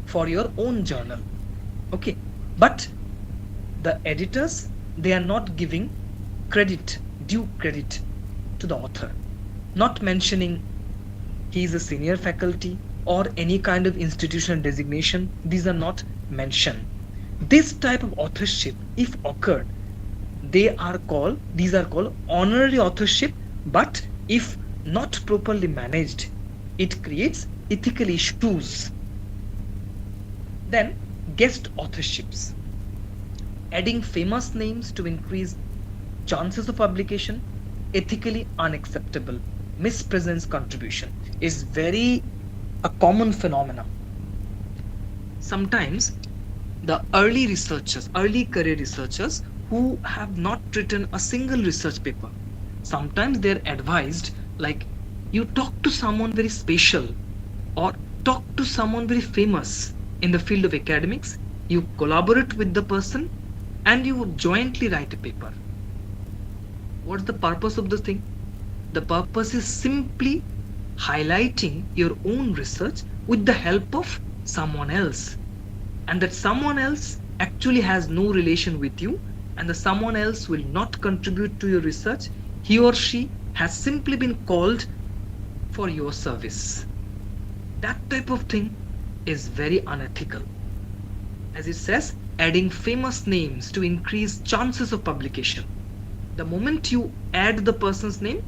for your own journal. Okay, but the editors, they are not giving credit, due credit to the author, not mentioning he is a senior faculty or any kind of institutional designation. These are not mentioned. This type of authorship, if occurred, these are called honorary authorship, but if not properly managed, it creates ethical issues. Then guest authorships, adding famous names to increase chances of publication, ethically unacceptable. Mispresents contribution is very a common phenomenon. Sometimes the early researchers, early career researchers who have not written a single research paper, sometimes they're advised like you talk to someone very special or talk to someone very famous in the field of academics, you collaborate with the person and you jointly write a paper. What's the purpose of this thing? The purpose is simply highlighting your own research with the help of someone else, and that someone else actually has no relation with you, and the someone else will not contribute to your research. He or she has simply been called for your service. That type of thing is very unethical. As it says, adding famous names to increase chances of publication. The moment you add the person's name,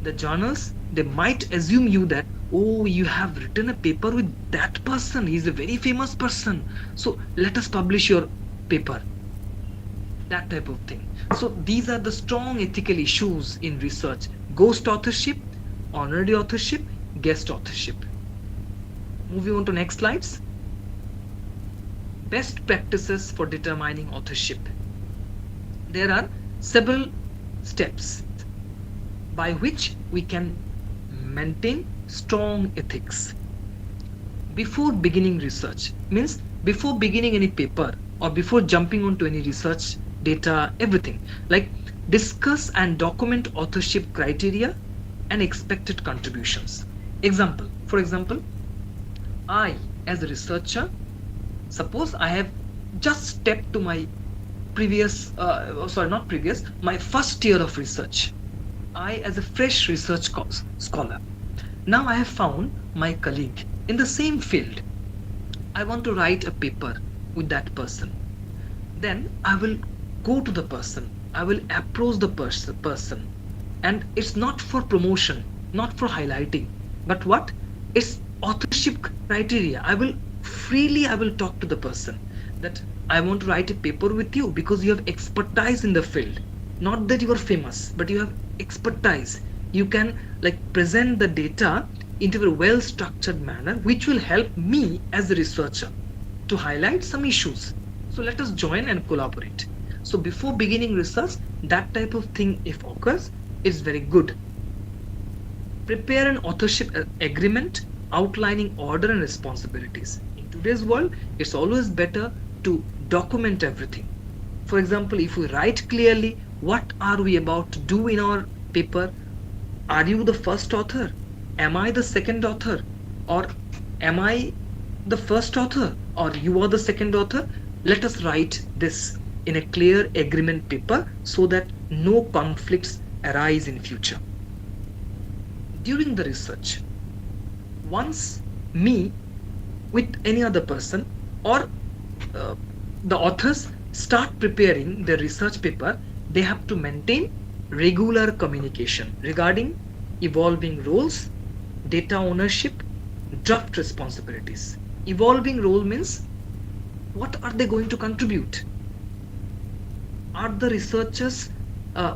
the journals, they might assume you that, oh, you have written a paper with that person, he's a very famous person, so let us publish your paper. That type of thing. So these are the strong ethical issues in research: ghost authorship, honorary authorship, guest authorship. Moving on to next slides. Best practices for determining authorship. There are several steps. by which we can maintain strong ethics before beginning research. Means before beginning any paper or before jumping onto any research data, everything, like discuss and document authorship criteria and expected contributions. Example, for example, I as a researcher, suppose I have just stepped to my previous sorry, not previous, my first year of research. I as a fresh research scholar, now I have found my colleague in the same field. I want to write a paper with that person. Then I will go to the person, I will approach the person, and it's not for promotion, not for highlighting, but what? It's authorship criteria. I will talk to the person that I want to write a paper with you because you have expertise in the field. Not that you are famous, but you have expertise. You can like present the data into a well structured manner which will help me as a researcher to highlight some issues. So let us join and collaborate. So before beginning research, that type of thing if occurs, it's very good. Prepare an authorship agreement outlining order and responsibilities. In today's world, it's always better to document everything. For example, if we write clearly what are we about to do in our paper, are you the first author? Am I the second author? Or am I the first author? Or you are the second author? Let us write this in a clear agreement paper so that no conflicts arise in future. During the research, once me with any other person or the authors start preparing the research paper, they have to maintain regular communication regarding evolving roles, data ownership, draft responsibilities. Evolving role means what are they going to contribute? Are the researchers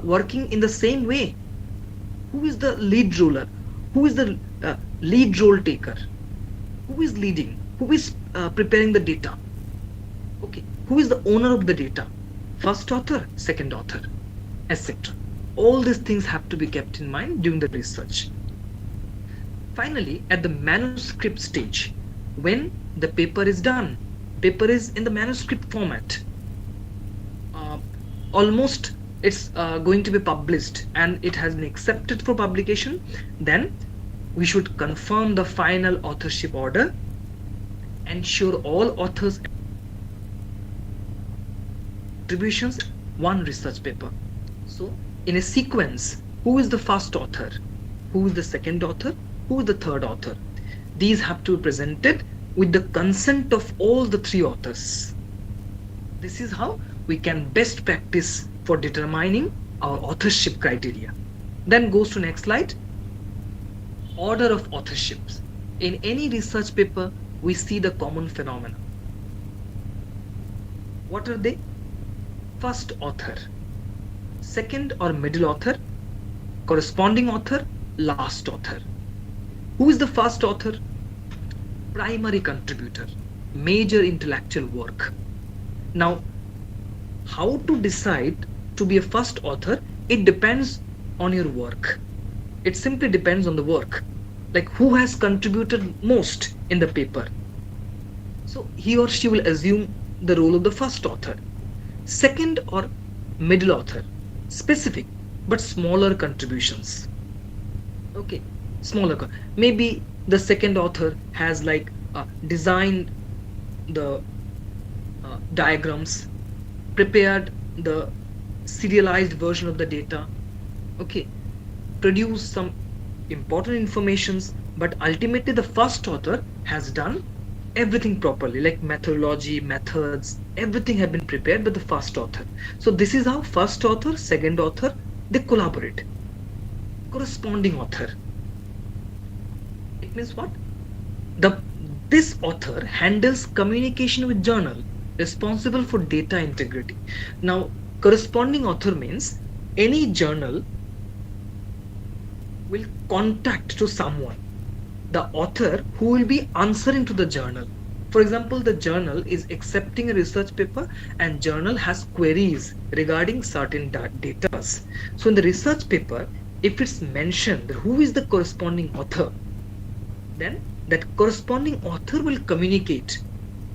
working in the same way? Who is the lead roller? Who is the lead role taker? Who is leading? Who is preparing the data? Okay, who is the owner of the data? First author, second author, etc. All these things have to be kept in mind during the research. Finally, at the manuscript stage, when the paper is done, paper is in the manuscript format, almost it's going to be published and it has been accepted for publication, then we should confirm the final authorship order, ensure all authors contributions, one research paper. So in a sequence, who is the first author, who is the second author, who is the third author? These have to be presented with the consent of all the three authors. This is how we can best practice for determining our authorship criteria. Then goes to next slide. Order of authorships. In any research paper, we see the common phenomena. What are they? First author, second or middle author, corresponding author, last author. Who is the first author? Primary contributor, major intellectual work. Now, how to decide to be a first author? It depends on your work. It simply depends on the work. Like who has contributed most in the paper. So he or she will assume the role of the first author. Second or middle author, specific but smaller contributions. Okay, smaller. Maybe the second author has like designed the diagrams, prepared the serialized version of the data, okay, produce some important informations, but ultimately the first author has done everything properly, like methodology, methods, everything have been prepared by the first author. So this is how first author, second author, they collaborate. Corresponding author, it means what? This author handles communication with journal, responsible for data integrity. Now, corresponding author means any journal will contact to someone, the author who will be answering to the journal. For example, the journal is accepting a research paper and journal has queries regarding certain data. So in the research paper, if it's mentioned that who is the corresponding author, then that corresponding author will communicate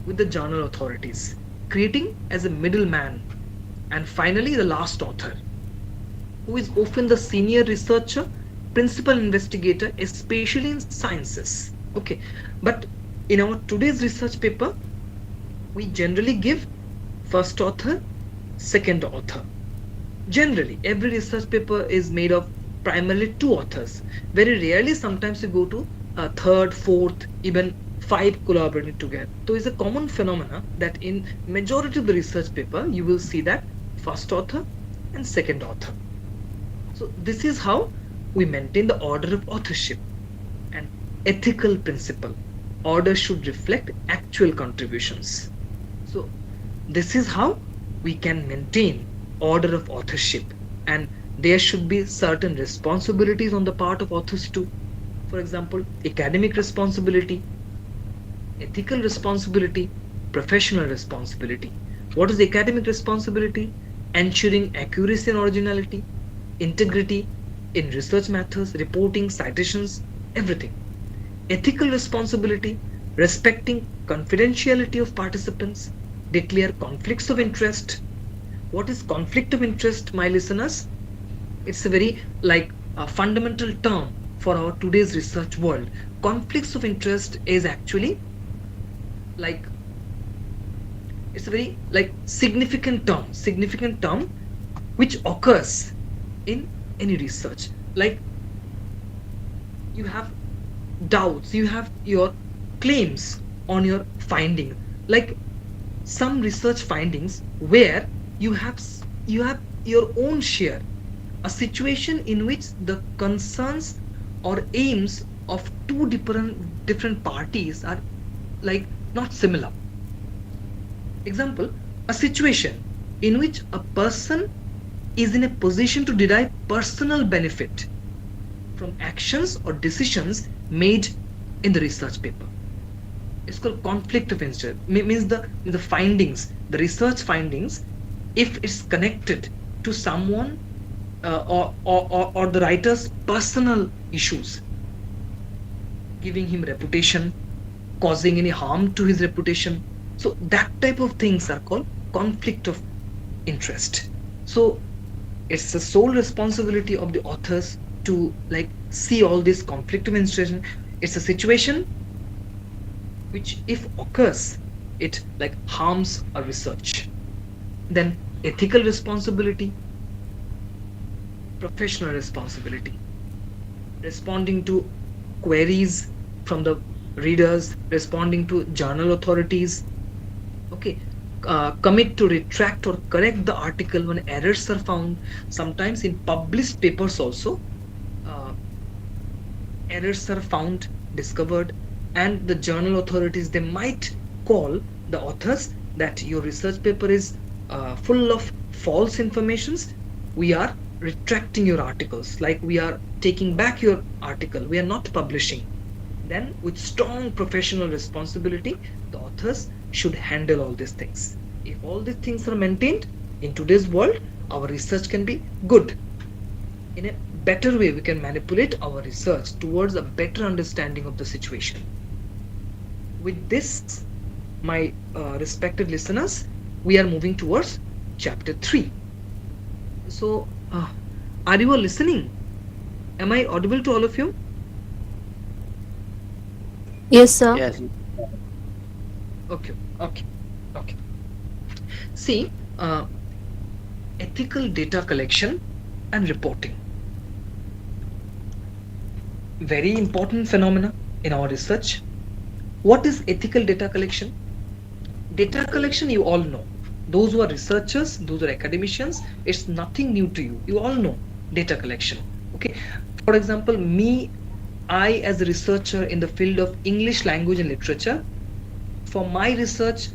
with the journal authorities, creating as a middleman. And finally, the last author, who is often the senior researcher, principal investigator, especially in sciences. Okay, but in our today's research paper, we generally give first author, second author. Generally, every research paper is made of primarily two authors. Very rarely, sometimes you go to a third, fourth, even five collaborating together. So it's a common phenomena that in majority of the research paper, you will see that first author and second author. So this is how we maintain the order of authorship and ethical principle. Order should reflect actual contributions. So this is how we can maintain order of authorship, and there should be certain responsibilities on the part of authors too. For example, academic responsibility, ethical responsibility, professional responsibility. What is academic responsibility? Ensuring accuracy and originality, integrity in research methods, reporting, citations, everything. Ethical responsibility, respecting confidentiality of participants, declare conflicts of interest. What is conflict of interest, my listeners? It's a very a fundamental term for our today's research world. Conflicts of interest is actually like it's a very significant term which occurs in any research. Like you have doubts, you have your claims on your finding, like some research findings where you have your own share, a situation in which the concerns or aims of two different parties are like not similar. Example, a situation in which a person is in a position to derive personal benefit from actions or decisions made in the research paper. It's called conflict of interest. Means the findings, the research findings, if it's connected to someone or the writer's personal issues, giving him reputation, causing any harm to his reputation. So that type of things are called conflict of interest. So it's the sole responsibility of the authors to see all this conflict of interest. It's a situation which if occurs, it harms a research. Then ethical responsibility, professional responsibility, responding to queries from the readers, responding to journal authorities. Okay, commit to retract or correct the article when errors are found. Sometimes in published papers also, errors are found, discovered, and the journal authorities, they might call the authors that your research paper is full of false informations. We are retracting your articles, like we are taking back your article, we are not publishing. Then with strong professional responsibility, the authors should handle all these things. If all these things are maintained in today's world, our research can be good. In a better way, we can manipulate our research towards a better understanding of the situation. With this, my respected listeners, we are moving towards chapter 3. So, are you all listening? Am I audible to all of you? Yes, sir. Yes. Okay. See, ethical data collection and reporting. Very important phenomena in our research. What is ethical data collection? Data collection, you all know. Those who are researchers, those who are academicians, it's nothing new to you. You all know data collection. Okay. For example, I as a researcher in the field of English language and literature, for my research,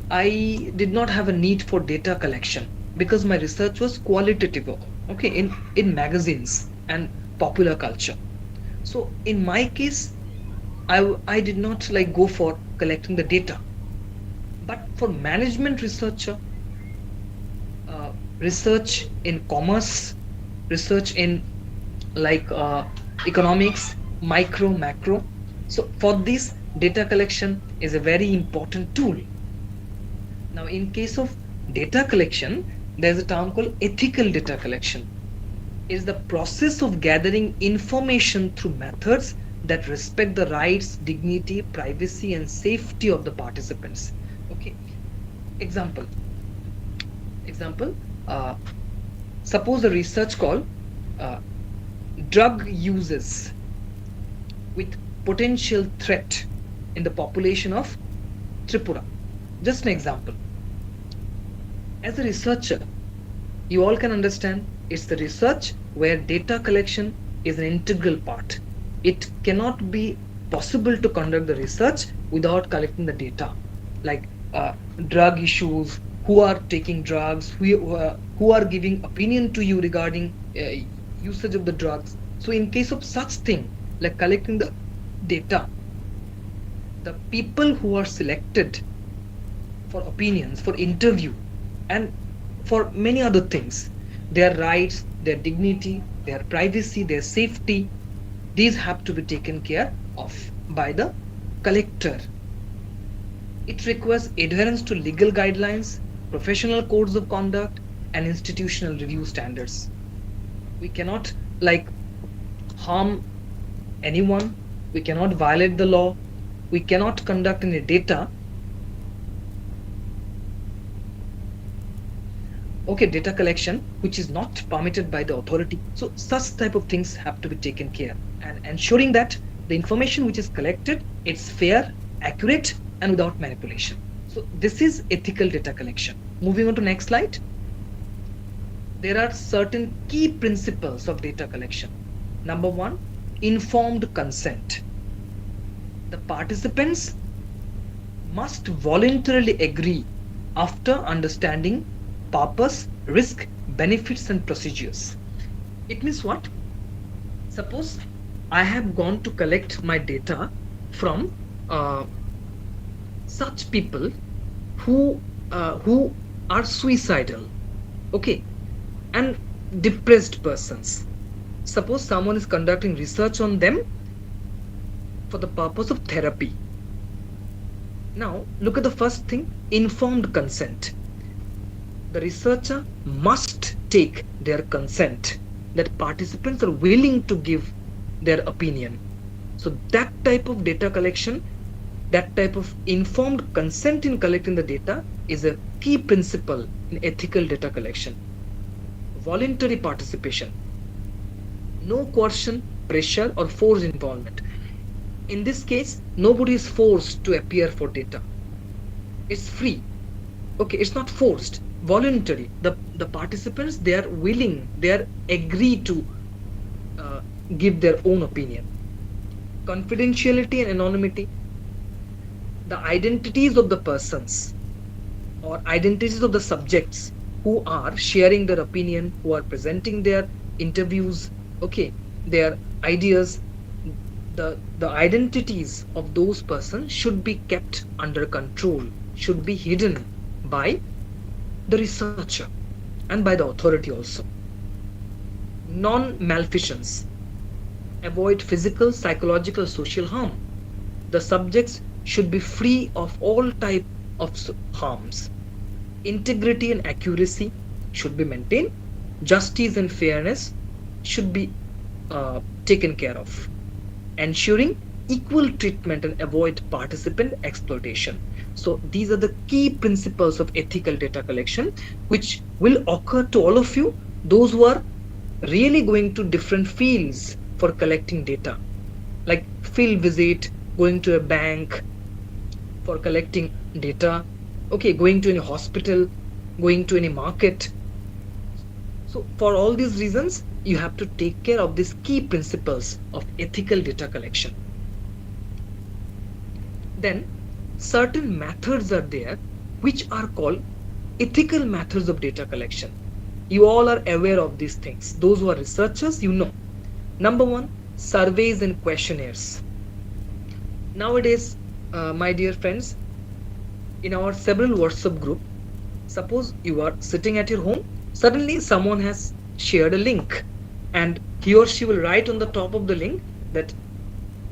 I did not have a need for data collection because my research was qualitative, okay, in magazines and popular culture. So in my case, I did not go for collecting the data. But for management researcher, research in commerce, research in like economics, micro, macro. So for this, data collection is a very important tool. Now, in case of data collection, there's a term called ethical data collection. Is the process of gathering information through methods that respect the rights, dignity, privacy, and safety of the participants. Okay. Example. Example. Uh, Suppose a research call uh, drug uses with potential threat in the population of Tripura. Just an example. As a researcher, you all can understand it's the research where data collection is an integral part. It cannot be possible to conduct the research without collecting the data, like drug issues, who are taking drugs, who are giving opinion to you regarding usage of the drugs. So in case of such thing, like collecting the data, the people who are selected for opinions, for interview, and for many other things, their rights, their dignity, their privacy, their safety, these have to be taken care of by the collector. It requires adherence to legal guidelines, professional codes of conduct, and institutional review standards. We cannot like harm anyone, we cannot violate the law, we cannot conduct any data data collection which is not permitted by the authority. So such type of things have to be taken care, and ensuring that the information which is collected, it's fair, accurate, and without manipulation. So this is ethical data collection. Moving on to next slide. There are certain key principles of data collection. Number one, informed consent. The participants must voluntarily agree after understanding purpose, risk, benefits, and procedures. It means what? Suppose I have gone to collect my data from such people who are suicidal, okay, and depressed persons. Suppose someone is conducting research on them for the purpose of therapy. Now look at the first thing, informed consent. The researcher must take their consent, that participants are willing to give their opinion. So that type of data collection, that type of informed consent in collecting the data is a key principle in ethical data collection. Voluntary participation. No coercion, pressure, or forced involvement. In this case, nobody is forced to appear for data. It's free. Okay, it's not forced. Voluntary. The participants, they are willing, they are agree to give their own opinion. Confidentiality and anonymity. The identities of the persons or identities of the subjects who are sharing their opinion, who are presenting their interviews, okay, their ideas, the identities of those persons should be kept under control, should be hidden by the researcher and by the authority also. Non-malfeasance. Avoid physical, psychological, social harm. The subjects should be free of all type of harms. Integrity and accuracy should be maintained. Justice and fairness should be taken care of. Ensuring equal treatment and avoid participant exploitation. So these are the key principles of ethical data collection, which will occur to all of you, those who are really going to different fields for collecting data, like field visit, going to a bank for collecting data, okay, going to any hospital, going to any market. So for all these reasons, you have to take care of these key principles of ethical data collection. Then certain methods are there which are called ethical methods of data collection. You all are aware of these things. Those who are researchers, you know. Number one, surveys and questionnaires. Nowadays, my dear friends, in our several WhatsApp group, suppose you are sitting at your home, suddenly someone has shared a link and he or she will write on the top of the link that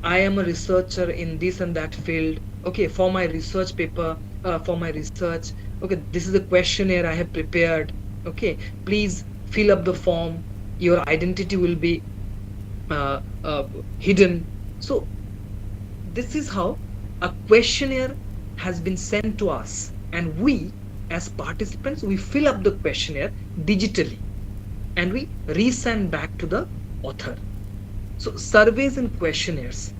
I am a researcher in this and that field. Okay, for my research paper, for my research. Okay, this is the questionnaire I have prepared. Okay, please fill up the form. Your identity will be uh, uh, hidden. So this is how a questionnaire has been sent to us, and we, as participants, we fill up the questionnaire digitally, and we resend back to the author. So surveys and questionnaires,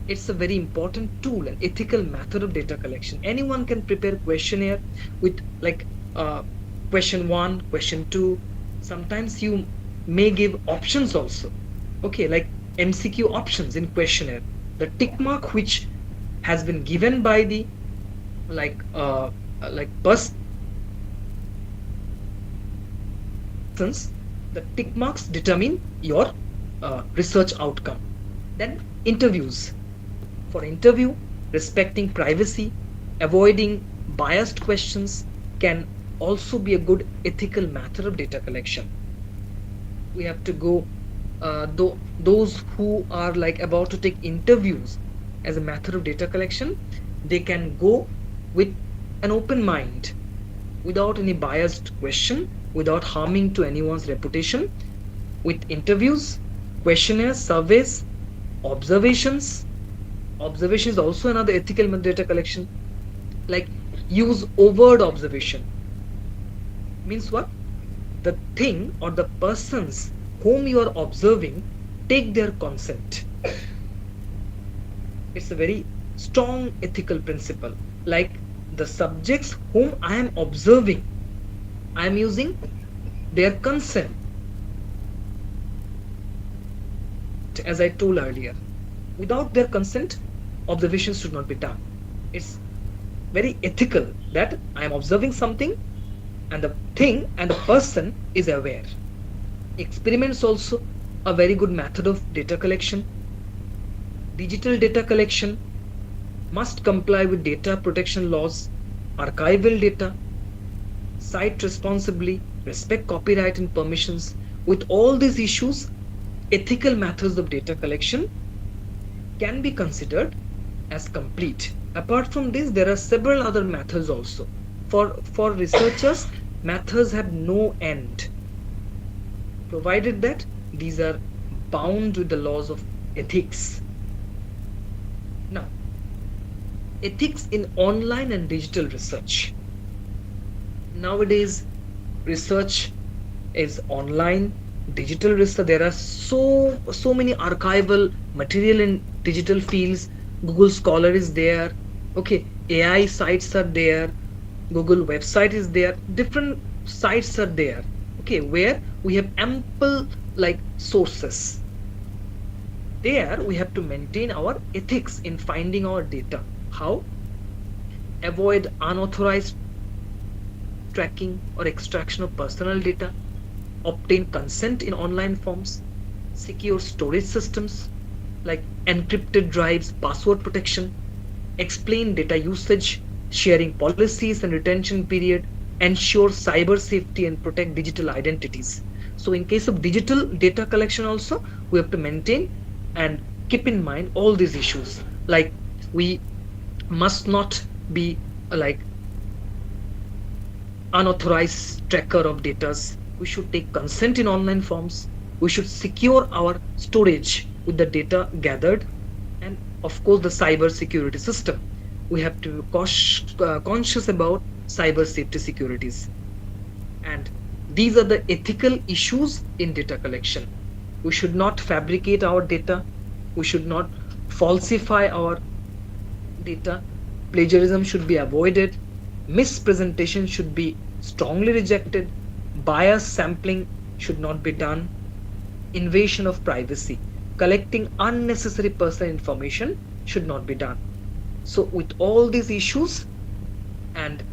it's a very important tool and ethical method of data collection. Anyone can prepare questionnaire with like uh, question 1, question 2. Sometimes you may give options also. Okay, like MCQ options in questionnaire. The tick mark which has been given by the like persons, the tick marks determine your research outcome. Then interviews. For interview, respecting privacy, avoiding biased questions can also be a good ethical method of data collection. We have to go, those who are like about to take interviews as a method of data collection, they can go with an open mind, without any biased question, without harming to anyone's reputation, with interviews, questionnaires, surveys, observations. Observation is also another ethical data collection. Like use overt observation. Means what? The thing or the persons whom you are observing, take their consent. It's a very strong ethical principle. Like the subjects whom I am observing, I am using their consent, as I told earlier. Without their consent, observations should not be done. It's very ethical that I am observing something and the thing and the person is aware. Experiments also a very good method of data collection. Digital data collection must comply with data protection laws, archival data, cite responsibly, respect copyright and permissions. With all these issues, ethical methods of data collection can be considered as complete. Apart from this, there are several other methods also. For researchers, methods have no end, provided that these are bound with the laws of ethics. Now, ethics in online and digital research. Nowadays, research is online, digital research. There are so many archival material in digital fields. Google Scholar is there. Okay, AI sites are there. Google website is there. Different sites are there. Okay, where we have ample like sources. There we have to maintain our ethics in finding our data. How? Avoid unauthorized tracking or extraction of personal data. Obtain consent in online forms. Secure storage systems like encrypted drives, password protection. Explain data usage, sharing policies and retention period. Ensure cyber safety and protect digital identities. So in case of digital data collection also, we have to maintain and keep in mind all these issues. Like we must not be like unauthorized tracker of data. We should take consent in online forms. We should secure our storage with the data gathered, and of course the cyber security system. We have to be conscious about cyber safety securities. And these are the ethical issues in data collection. We should not fabricate our data. We should not falsify our data. Plagiarism should be avoided. Mispresentation should be strongly rejected. Bias sampling should not be done. Invasion of privacy, collecting unnecessary personal information should not be done. So with all these issues and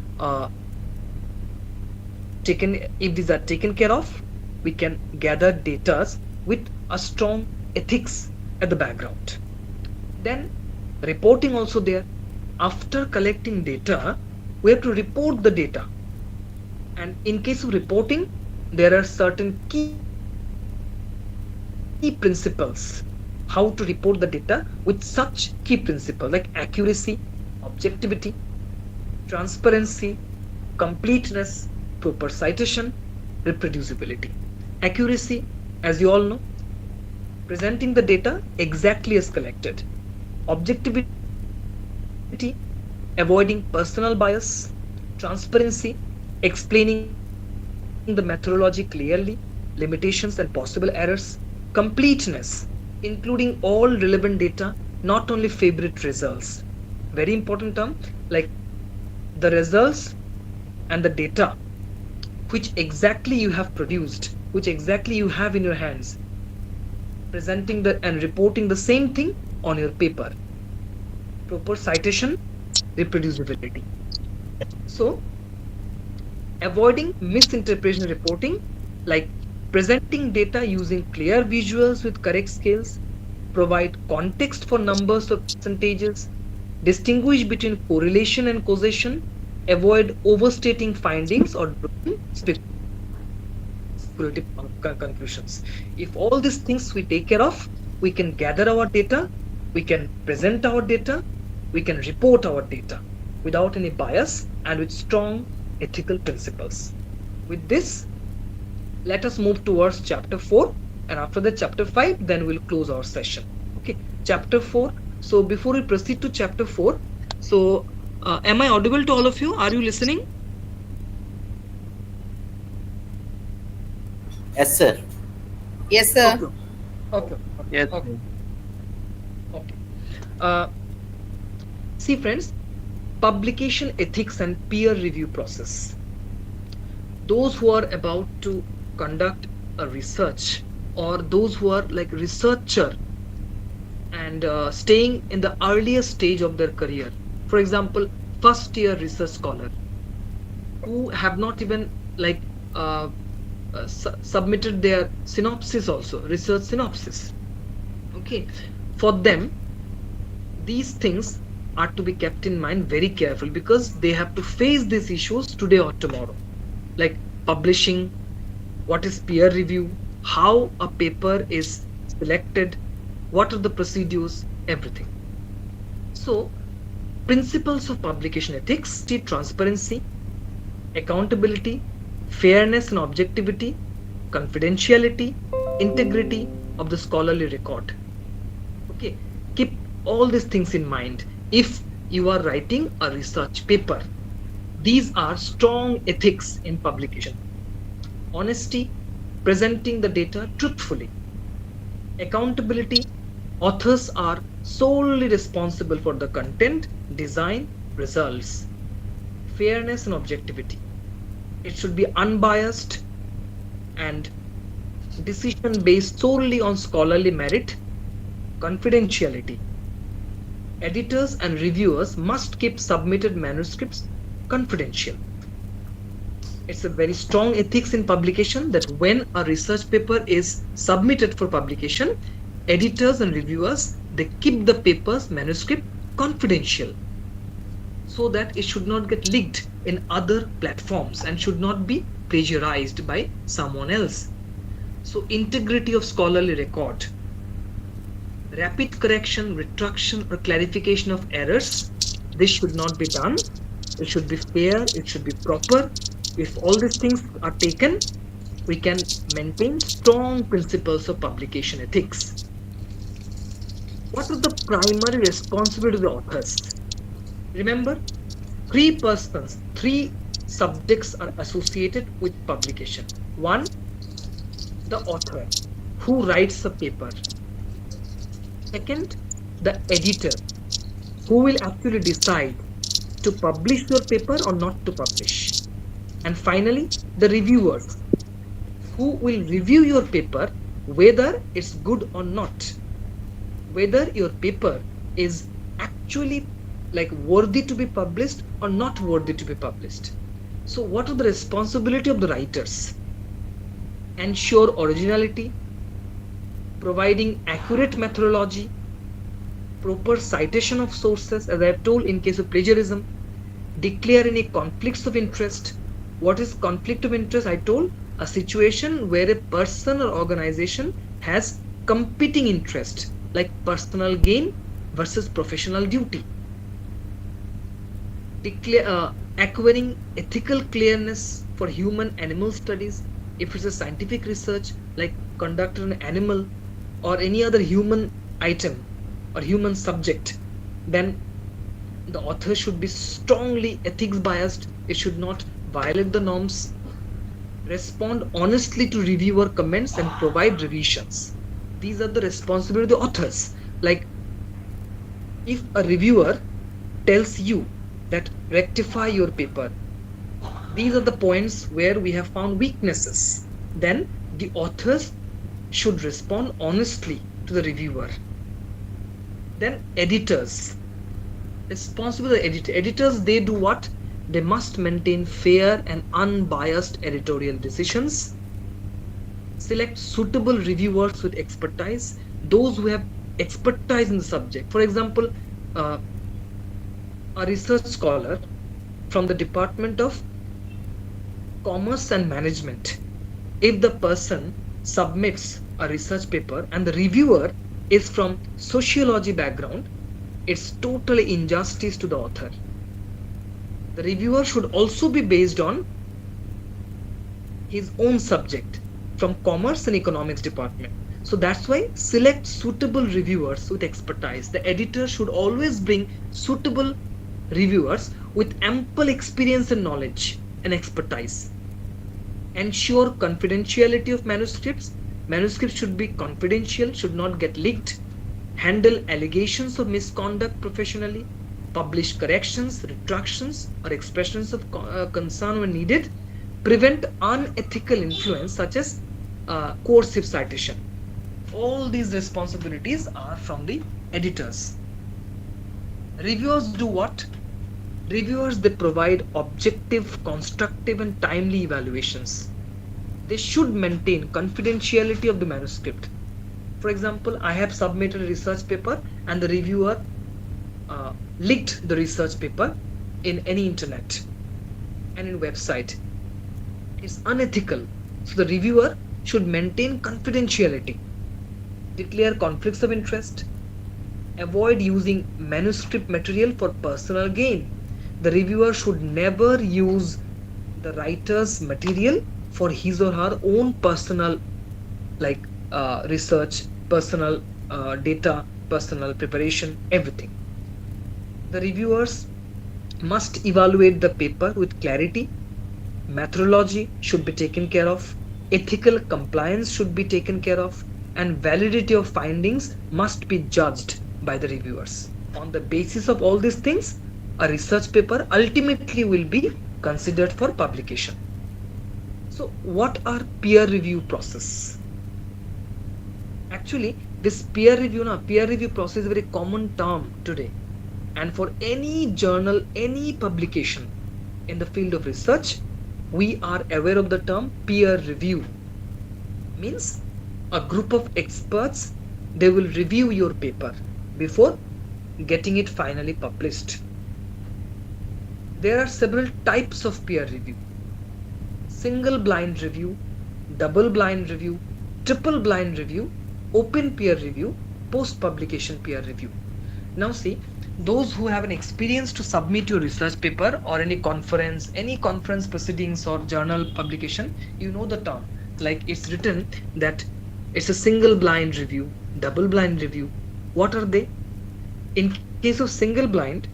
if these are taken care of, we can gather data with a strong ethics at the background. Then reporting also there. After collecting data, we have to report the data. And in case of reporting, there are certain key key principles how to report the data with such key principles like accuracy, objectivity, transparency, completeness, proper citation, reproducibility. Accuracy, as you all know, presenting the data exactly as collected. Objectivity, avoiding personal bias. Transparency, explaining the methodology clearly, limitations and possible errors. Completeness, including all relevant data, not only favorite results. Very important term, like the results and the data which exactly you have produced, which exactly you have in your hands, presenting the and reporting the same thing on your paper. Proper citation, reproducibility. So, avoiding misinterpretation reporting, like presenting data using clear visuals with correct scales, provide context for numbers or percentages, distinguish between correlation and causation, avoid overstating findings or drawing speculative conclusions. If all these things we take care of, we can gather our data, we can present our data, we can report our data without any bias and with strong ethical principles. With this, let us move towards chapter 4, and after the chapter 5 then we'll close our session. Okay, chapter 4. So before we proceed to chapter 4, so am I audible to all of you? Are you listening? Yes, sir. Yes, sir. Okay. Okay. Yes. Okay. Okay. Uh, See, friends, publication ethics and peer review process. Those who are about to conduct a research, or those who are like researcher and staying in the earliest stage of their career, for example, first year research scholar who have not even like submitted their synopsis, also research synopsis. Okay, for them these things are to be kept in mind very careful, because they have to face these issues today or tomorrow, like publishing, what is peer review, how a paper is selected, what are the procedures, everything. So principles of publication ethics: transparency, accountability, fairness and objectivity, confidentiality, integrity of the scholarly record. Okay, keep all these things in mind if you are writing a research paper. These are strong ethics in publication. Honesty, presenting the data truthfully. Accountability, authors are solely responsible for the content, design, results. Fairness and objectivity, it should be unbiased and decision based solely on scholarly merit. Confidentiality, editors and reviewers must keep submitted manuscripts confidential. It's a very strong ethics in publication that when a research paper is submitted for publication, editors and reviewers, they keep the paper's manuscript confidential, so that it should not get leaked in other platforms and should not be plagiarized by someone else. So integrity of scholarly record, rapid correction, retraction or clarification of errors, this should not be done. It should be fair, it should be proper. If all these things are taken, we can maintain strong principles of publication ethics. What are the primary responsibilities of the authors? Remember, three persons, three subjects are associated with publication. One, the author who writes the paper. Second, the editor who will actually decide to publish your paper or not to publish. And finally, the reviewers who will review your paper whether it's good or not, whether your paper is actually like worthy to be published or not worthy to be published. So what are the responsibility of the writers? Ensure originality, providing accurate methodology, proper citation of sources, as I have told in case of plagiarism, declare any conflicts of interest. What is conflict of interest? I told a situation where a person or organization has competing interest like personal gain versus professional duty, acquiring ethical clearness for human animal studies. If it's a scientific research like conducted on an animal or any other human item or human subject, then the author should be strongly ethics biased. It should not violate the norms, respond honestly to reviewer comments, and provide revisions. These are the responsibility of the authors. Like if a reviewer tells you that rectify your paper, these are the points where we have found weaknesses, then the authors should respond honestly to the reviewer. Then editors, responsible editors, they do what? They must maintain fair and unbiased editorial decisions, select suitable reviewers with expertise, those who have expertise in the subject. For example, uh, a research scholar from the Department of Commerce and Management, if the person submits a research paper and the reviewer is from sociology background, it's totally injustice to the author. The reviewer should also be based on his own subject from commerce and economics department. So that's why select suitable reviewers with expertise. The editor should always bring suitable reviewers with ample experience and knowledge and expertise. Ensure confidentiality of manuscripts. Manuscripts should be confidential, should not get leaked. Handle allegations of misconduct professionally. Publish corrections, retractions, or expressions of concern when needed. Prevent unethical influence such as coercive citation. All these responsibilities are from the editors. Reviewers do what? Reviewers, they provide objective, constructive, and timely evaluations. They should maintain confidentiality of the manuscript. For example, I have submitted a research paper and the reviewer leaked the research paper in any internet and in website. It's unethical. So the reviewer should maintain confidentiality, declare conflicts of interest, avoid using manuscript material for personal gain. The reviewer should never use the writer's material for his or her own personal research, personal data, personal preparation, everything. The reviewers must evaluate the paper with clarity. Methodology should be taken care of. Ethical compliance should be taken care of. And validity of findings must be judged by the reviewers. On the basis of all these things, a research paper ultimately will be considered for publication. So what are peer review process? Actually, this peer review process is a very common term today. And for any journal, any publication in the field of research, we are aware of the term peer review. Means a group of experts, they will review your paper before getting it finally published. There are several types of peer review: single blind review, double blind review, triple blind review, open peer review, post publication peer review. Now see, those who have an experience to submit your research paper or any conference proceedings or journal publication, you know the term. Like it's written that it's a single blind review, double blind review. What are they? In case of single blind,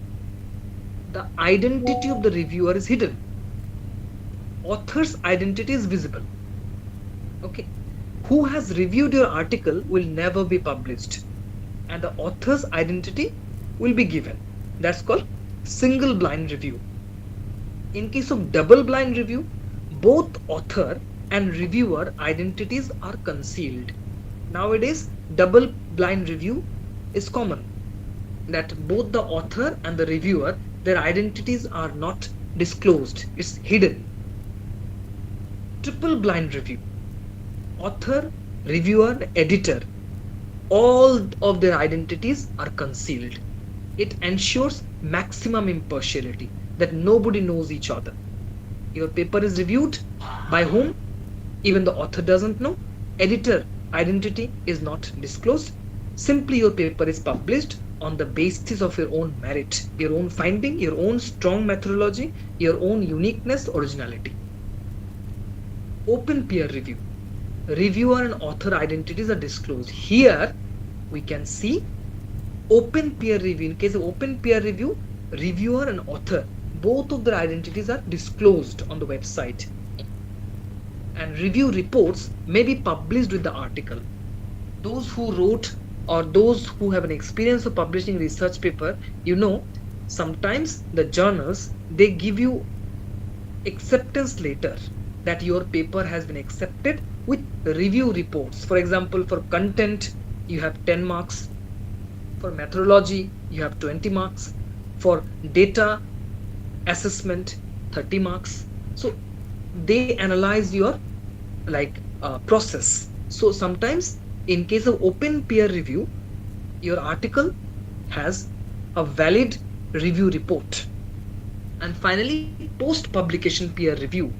the identity of the reviewer is hidden. Author's identity is visible. Okay. Who has reviewed your article will never be published, and the author's identity will be given. That's called single blind review. In case of double blind review, both author and reviewer identities are concealed. Nowadays, double blind review is common, that both the author and the reviewer, their identities are not disclosed, it's hidden. Triple blind review, author, reviewer, editor, all of their identities are concealed. It ensures maximum impartiality, that nobody knows each other. Your paper is reviewed by whom? Even the author doesn't know, editor identity is not disclosed. Simply your paper is published on the basis of your own merit, your own finding, your own strong methodology, your own uniqueness, originality. Open peer review. Reviewer and author identities are disclosed. Here we can see open peer review. In case of open peer review, reviewer and author, both of their identities are disclosed on the website. And review reports may be published with the article. Those who wrote or those who have an experience of publishing research paper, sometimes the journals, they give you acceptance letter that your paper has been accepted with review reports. For example, for content you have 10 marks, for methodology you have 20 marks, for data assessment 30 marks. So they analyze your process. So sometimes in case of open peer review, your article has a valid review report. And finally, post publication peer review.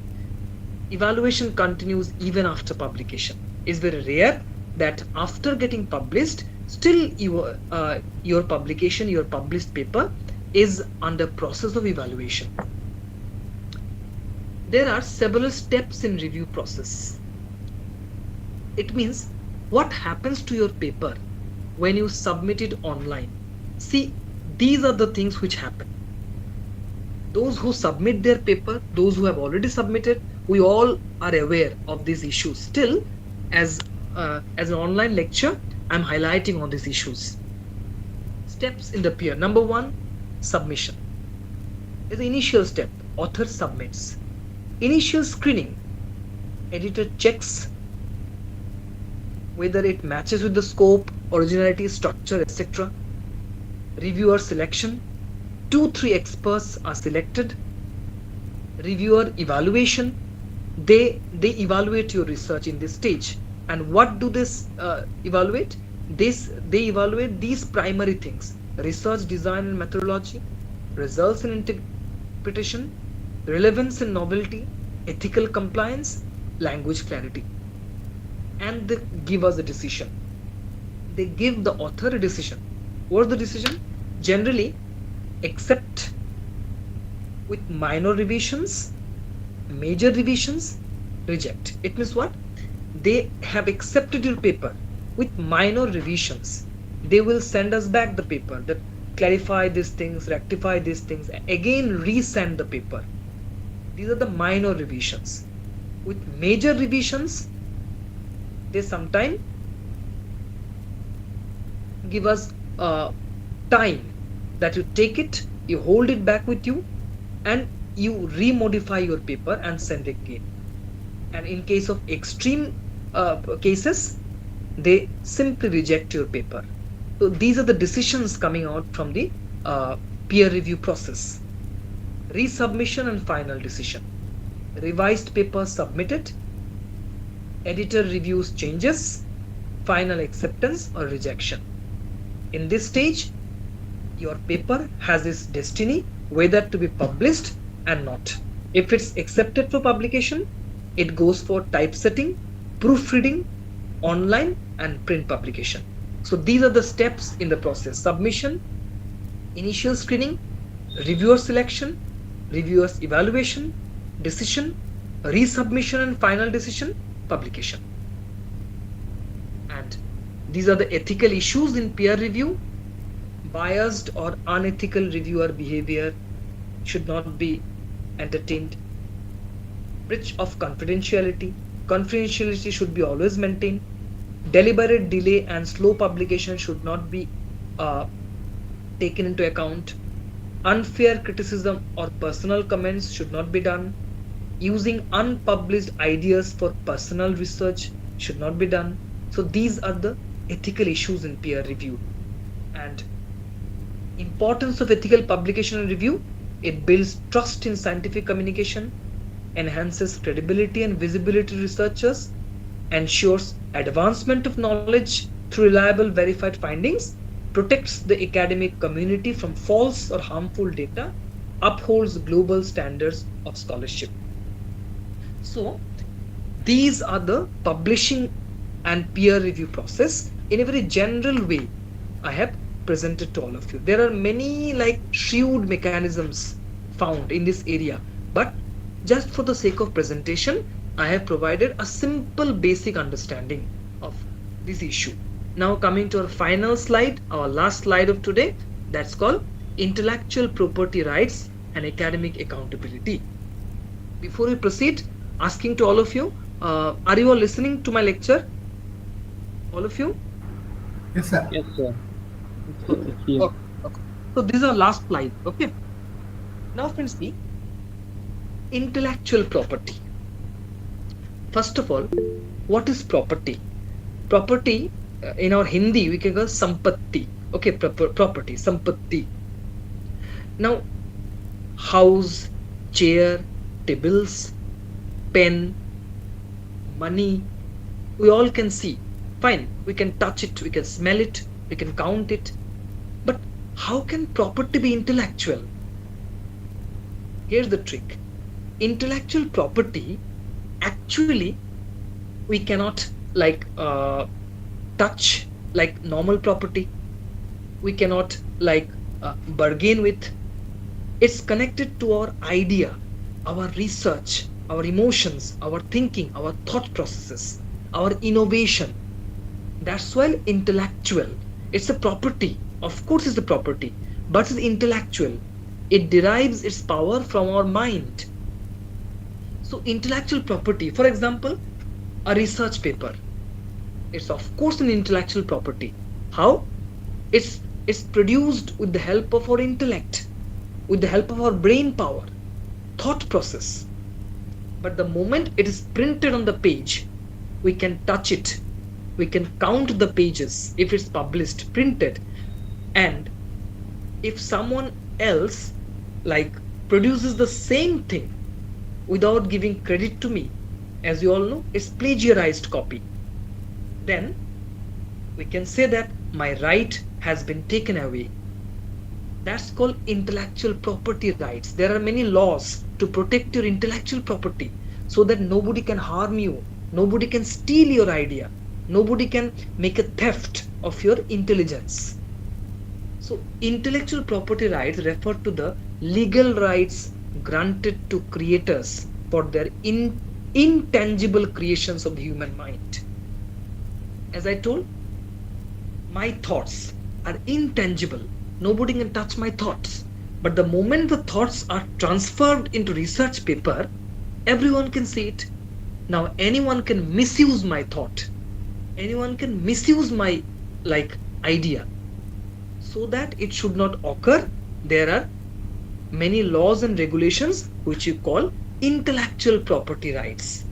Evaluation continues even after publication. It's very rare that after getting published, still your publication, your published paper is under process of evaluation. There are several steps in review process. It means what happens to your paper when you submit it online. See, these are the things which happen. Those who submit their paper, those who have already submitted, we all are aware of these issues. Still, as an online lecture, I'm highlighting on these issues. Steps in the peer. Number 1, submission. Is the initial step. Author submits. Initial screening. Editor checks whether it matches with the scope, originality, structure, etc. Reviewer selection. 2-3 experts are selected. Reviewer evaluation. They evaluate your research in this stage. And what do this evaluate? They evaluate these primary things: research design and methodology, results and interpretation, relevance and novelty, ethical compliance, language clarity. And they give us a decision. They give the author a decision. What's the decision? Generally, accept with minor revisions, major revisions, reject. It means what? They have accepted your paper with minor revisions. They will send us back the paper that clarify these things, rectify these things, again resend the paper. These are the minor revisions. With major revisions, they sometimes give us time that you take it, you hold it back with you, and you remodify your paper and send it again. And in case of extreme cases, they simply reject your paper. So these are the decisions coming out from the peer review process. Resubmission and final decision. Revised paper submitted, editor reviews changes, final acceptance or rejection. In this stage, your paper has its destiny, whether to be published and not. If it's accepted for publication, it goes for typesetting, proofreading, online and print publication. So these are the steps in the process: submission, initial screening, reviewer selection, reviewer's evaluation, decision, resubmission and final decision, publication. And these are the ethical issues in peer review. Biased or unethical reviewer behavior should not be entertained. Breach of confidentiality. Confidentiality should be always maintained. Deliberate delay and slow publication should not be taken into account. Unfair criticism or personal comments should not be done. Using unpublished ideas for personal research should not be done. So these are the ethical issues in peer review. And importance of ethical publication and review: it builds trust in scientific communication, enhances credibility and visibility to researchers, ensures advancement of knowledge through reliable verified findings, protects the academic community from false or harmful data, upholds global standards of scholarship. So these are the publishing and peer review process in a very general way I have presented to all of you. There are many like shrewd mechanisms found in this area, but just for the sake of presentation, I have provided a simple basic understanding of this issue. Now coming to our final slide, our last slide of today, that's called intellectual property rights and academic accountability. Before we proceed, asking to all of you, are you all listening to my lecture? All of you? Yes, sir. Yes, sir. Okay. It's here. Okay. Okay. So this is our last slide. Okay. Now, friends, see intellectual property. First of all, what is property? Property in our Hindi we can call sampatti. Okay, property, sampatti. Now, house, chair, tables, pen, money, we all can see. Fine, we can touch it, we can smell it, we can count it. But how can property be intellectual? Here's the trick. Intellectual property, actually, we cannot like touch like normal property. We cannot like bargain with. It's connected to our idea, our research, our emotions, our thinking, our thought processes, our innovation. That's why intellectual. It's a property. Of course, it's a property, but it's intellectual. It derives its power from our mind. So, intellectual property, for example, a research paper. It's of course an intellectual property. How? It's produced with the help of our intellect, with the help of our brain power, thought process. But the moment it is printed on the page, we can touch it, we can count the pages if it's published, printed, and if someone else like produces the same thing without giving credit to me, as you all know, it's plagiarized copy, then we can say that my right has been taken away. That's called intellectual property rights. There are many laws to protect your intellectual property so that nobody can harm you, nobody can steal your idea, nobody can make a theft of your intelligence. So, intellectual property rights refer to the legal rights granted to creators for their intangible creations of the human mind. As I told, my thoughts are intangible. Nobody can touch my thoughts. But the moment the thoughts are transferred into research paper, everyone can see it. Now anyone can misuse my thought. Anyone can misuse my like idea. So that it should not occur, there are many laws and regulations which you call intellectual property rights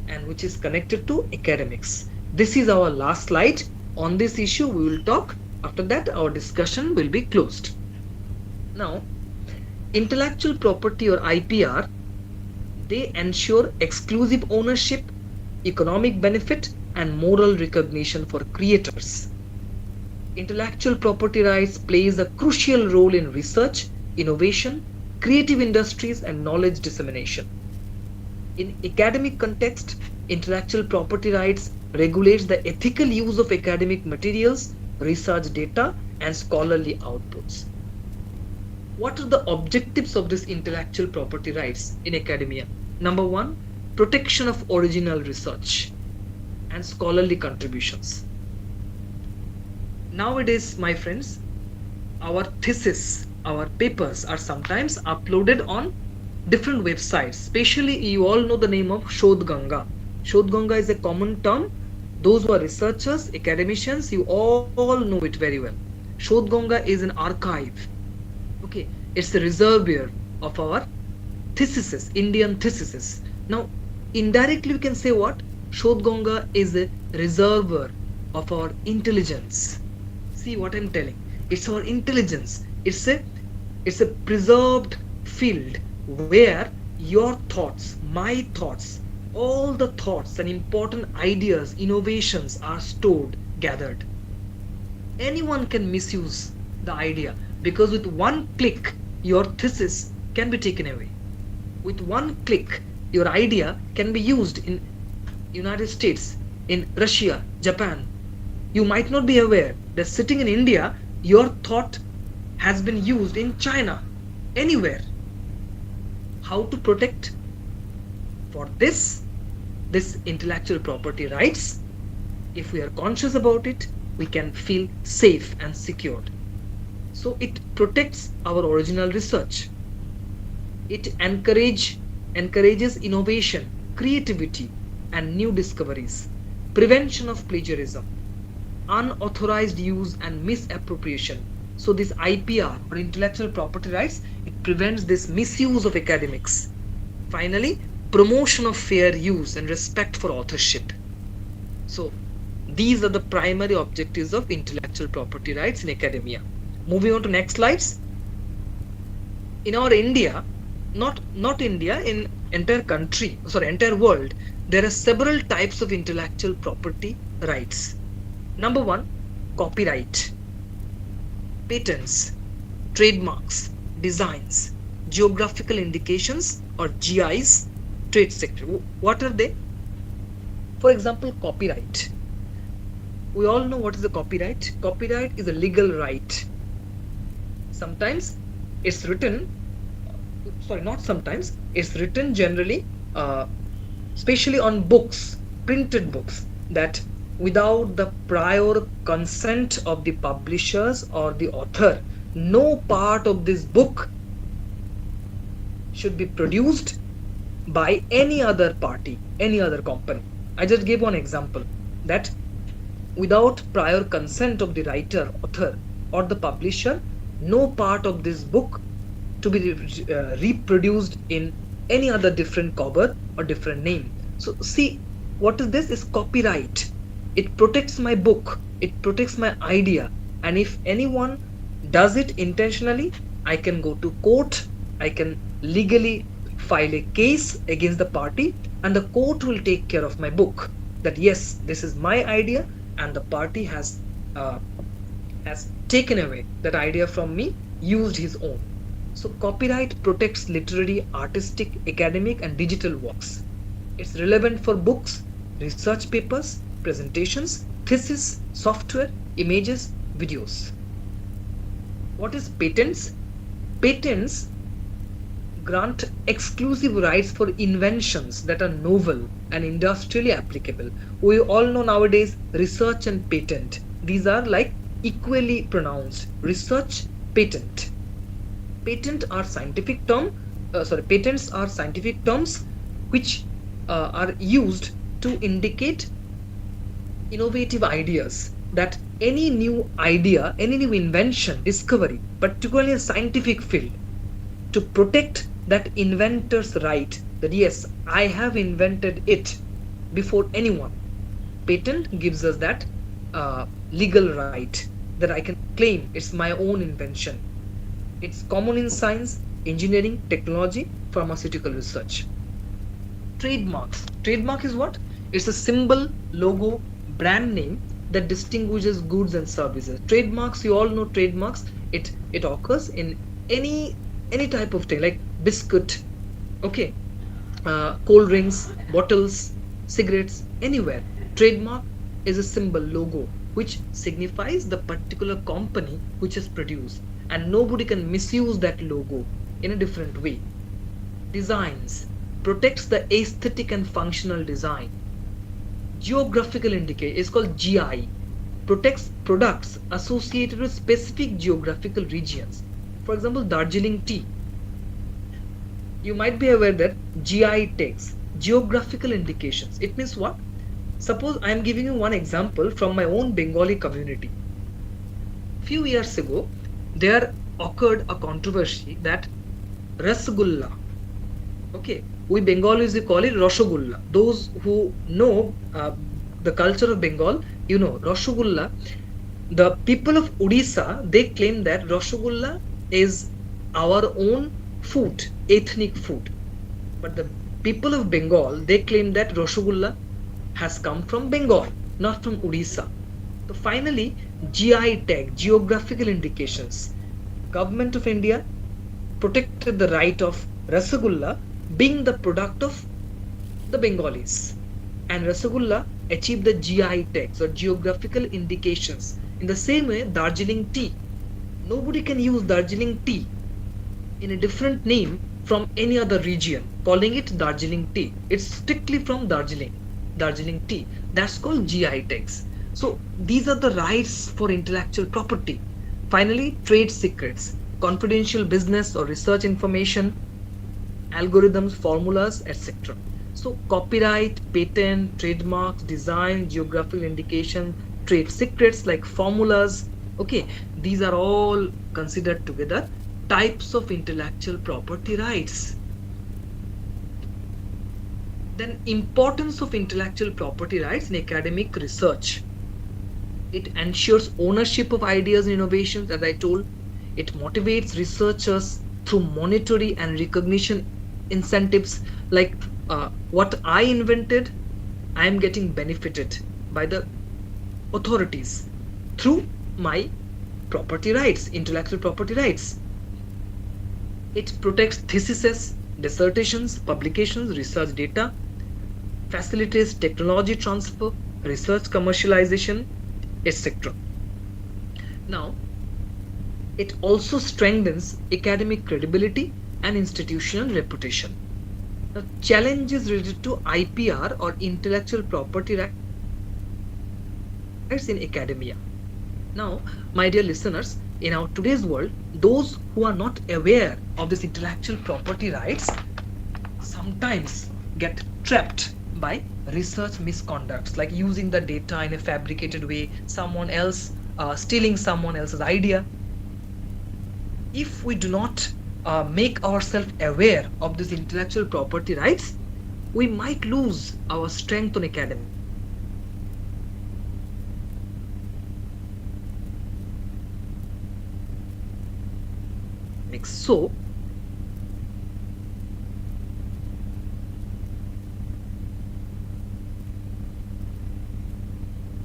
and which is connected to academics. This is our last slide. On this issue we will talk. After that our discussion will be closed. Now, intellectual property or IPR, they ensure exclusive ownership, economic benefit and moral recognition for creators. Intellectual property rights plays a crucial role in research, innovation, creative industries and knowledge dissemination. In academic context, intellectual property rights regulates the ethical use of academic materials, research data and scholarly outputs. What are the objectives of this intellectual property rights in academia? Number one, protection of original research and scholarly contributions. Nowadays, my friends, our thesis, our papers are sometimes uploaded on different websites. Especially, you all know the name of Shodh Ganga. Shodh Ganga is a common term. Those who are researchers, academicians, you all know it very well. Shodh Ganga is an archive. Okay, it's the reservoir of our theses, Indian theses. Now, indirectly we can say what? Shodh Ganga is a reservoir of our intelligence. See what I'm telling? It's our intelligence. It's a preserved field where your thoughts, my thoughts, all the thoughts and important ideas, innovations are stored, gathered. Anyone can misuse the idea because with one click your thesis can be taken away. With one click your idea can be used in United States, in Russia, Japan. You might not be aware that sitting in India, your thought has been used in China, anywhere. How to protect for this intellectual property rights? If we are conscious about it, we can feel safe and secured. So it protects our original research. It encourages innovation, creativity, and new discoveries, prevention of plagiarism, unauthorized use and misappropriation. So this IPR or intellectual property rights, it prevents this misuse of academics. Finally, promotion of fair use and respect for authorship. So these are the primary objectives of intellectual property rights in academia. Moving on to next slides. In our India, not India, in entire country, sorry, entire world, there are several types of intellectual property rights. Number one, copyright, patents, trademarks, designs, geographical indications or GIs, trade secret. What are they? For example, copyright. We all know what is a copyright. Copyright is a legal right. Sometimes it's written, sorry, not sometimes, it's written generally, especially on books, printed books, that without the prior consent of the publishers or the author, no part of this book should be produced by any other party, any other company. I just gave one example that without prior consent of the writer, author, or the publisher, no part of this book to be reproduced in any other different cover or different name. So see, what is this? Is copyright. It protects my book, it protects my idea, and if anyone does it intentionally, I can go to court, I can legally file a case against the party, and the court will take care of my book, that yes, this is my idea and the party has taken away that idea from me, used his own. So copyright protects literary, artistic, academic and digital works. It's relevant for books, research papers, presentations, thesis, software, images, videos. What is patents? Patents grant exclusive rights for inventions that are novel and industrially applicable. We all know nowadays research and patent. These are like equally pronounced. Research, patent. Patents are scientific terms which are used to indicate innovative ideas, that any new idea, any new invention, discovery, particularly a scientific field, to protect that inventor's right that yes, I have invented it before anyone. Patent gives us that legal right that I can claim it's my own invention. It's common in science, engineering, technology, pharmaceutical research. Trademarks. Trademark is what? It's a symbol, logo, brand name that distinguishes goods and services. Trademarks, you all know trademarks. It occurs in any type of thing, like biscuit, okay, cold drinks, bottles, cigarettes, anywhere. Trademark is a symbol, logo, which signifies the particular company which has produced, and nobody can misuse that logo in a different way. Designs protects the aesthetic and functional design. Geographical indicator is called GI, protects products associated with specific geographical regions. For example, Darjeeling tea. You might be aware that GI tags, geographical indications. It means what? Suppose I am giving you one example from my own Bengali community. Few years ago, there occurred a controversy that Rasgulla, okay, we Bengalis we call it Rasgulla. Those who know the culture of Bengal, you know Rasgulla. The people of Odisha, they claim that Rasgulla is our own food, ethnic food. But the people of Bengal, they claim that Rasgulla has come from Bengal, not from Odisha. So finally, GI tag, geographical indications. Government of India protected the right of Rasgulla being the product of the Bengalis. and Rasagulla achieved the GI tags or geographical indications. In the same way, Darjeeling tea. Nobody can use Darjeeling tea in a different name from any other region, calling it Darjeeling tea. It's strictly from Darjeeling, Darjeeling tea. That's called GI tags. So these are the rights for intellectual property. Finally, trade secrets, confidential business or research information, algorithms, formulas, etc. So copyright, patent, trademarks, design, geographical indication, trade secrets like formulas. Okay, these are all considered together types of intellectual property rights. Then importance of intellectual property rights in academic research. It ensures ownership of ideas and innovations, as I told. It motivates researchers through monetary and recognition incentives, like what I invented, I am getting benefited by the authorities through my property rights, intellectual property rights. It protects theses, dissertations, publications, research data, facilitates technology transfer, research commercialization, etc. Now, it also strengthens academic credibility and institutional reputation. Now, challenges related to IPR or intellectual property rights in academia. Now, my dear listeners, in our today's world, those who are not aware of this intellectual property rights sometimes get trapped by research misconducts, like using the data in a fabricated way, someone else stealing someone else's idea. If we do not make ourselves aware of this intellectual property rights, we might lose our strength on academics. So,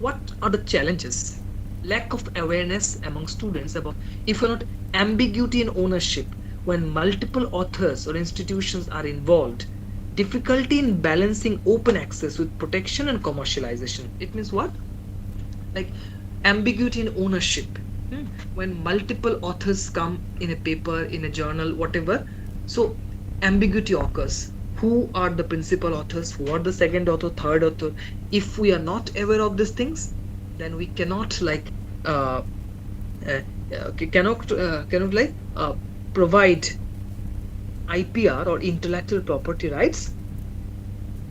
what are the challenges? Lack of awareness among students about, if you're not, ambiguity in ownership when multiple authors or institutions are involved, difficulty in balancing open access with protection and commercialization. It means what? Like ambiguity in ownership. When multiple authors come in a paper, in a journal, whatever, so ambiguity occurs. Who are the principal authors? Who are the second author, third author? If we are not aware of these things, then we cannot provide IPR or intellectual property rights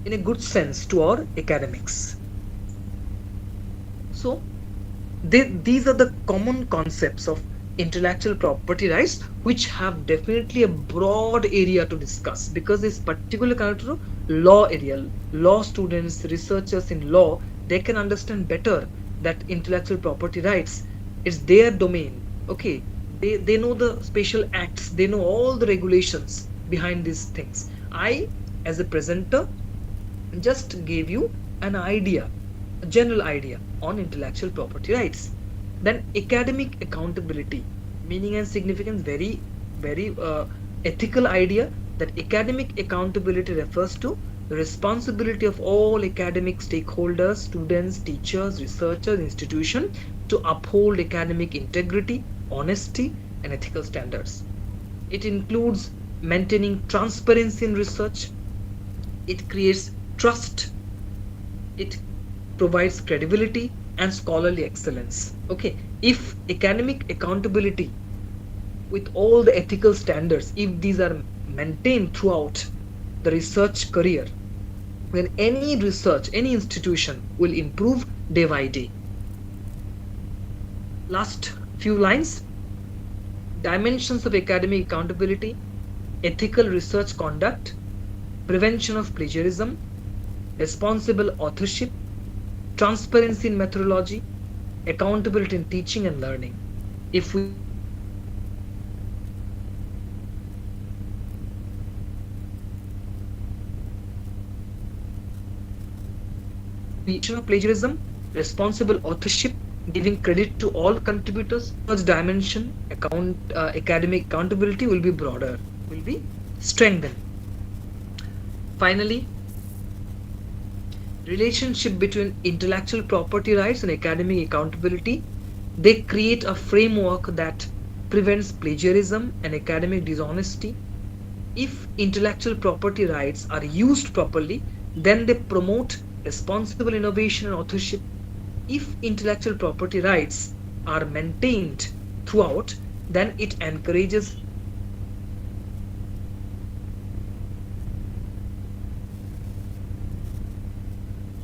in a good sense to our academics. So these are the common concepts of intellectual property rights, which have definitely a broad area to discuss, because this particular kind of law area, law students, researchers in law, they can understand better that intellectual property rights is their domain. Okay, they know the special acts, they know all the regulations behind these things. I, as a presenter, just gave you an idea, a general idea on intellectual property rights. Then academic accountability, meaning and significance, very ethical idea, that academic accountability refers to the responsibility of all academic stakeholders, students, teachers, researchers, institutions, to uphold academic integrity, honesty, and ethical standards. It includes maintaining transparency in research. It creates trust. It provides credibility and scholarly excellence. Okay, if academic accountability with all the ethical standards, if these are maintained throughout the research career, then any research, any institution will improve day by day. Last few lines: dimensions of academic accountability, ethical research conduct, prevention of plagiarism, responsible authorship, transparency in methodology, accountability in teaching and learning. If we of plagiarism, responsible authorship, giving credit to all contributors, first dimension, academic accountability will be broader, will be strengthened. Finally, relationship between intellectual property rights and academic accountability. They create a framework that prevents plagiarism and academic dishonesty. If intellectual property rights are used properly, then they promote responsible innovation and authorship. If intellectual property rights are maintained throughout, then it encourages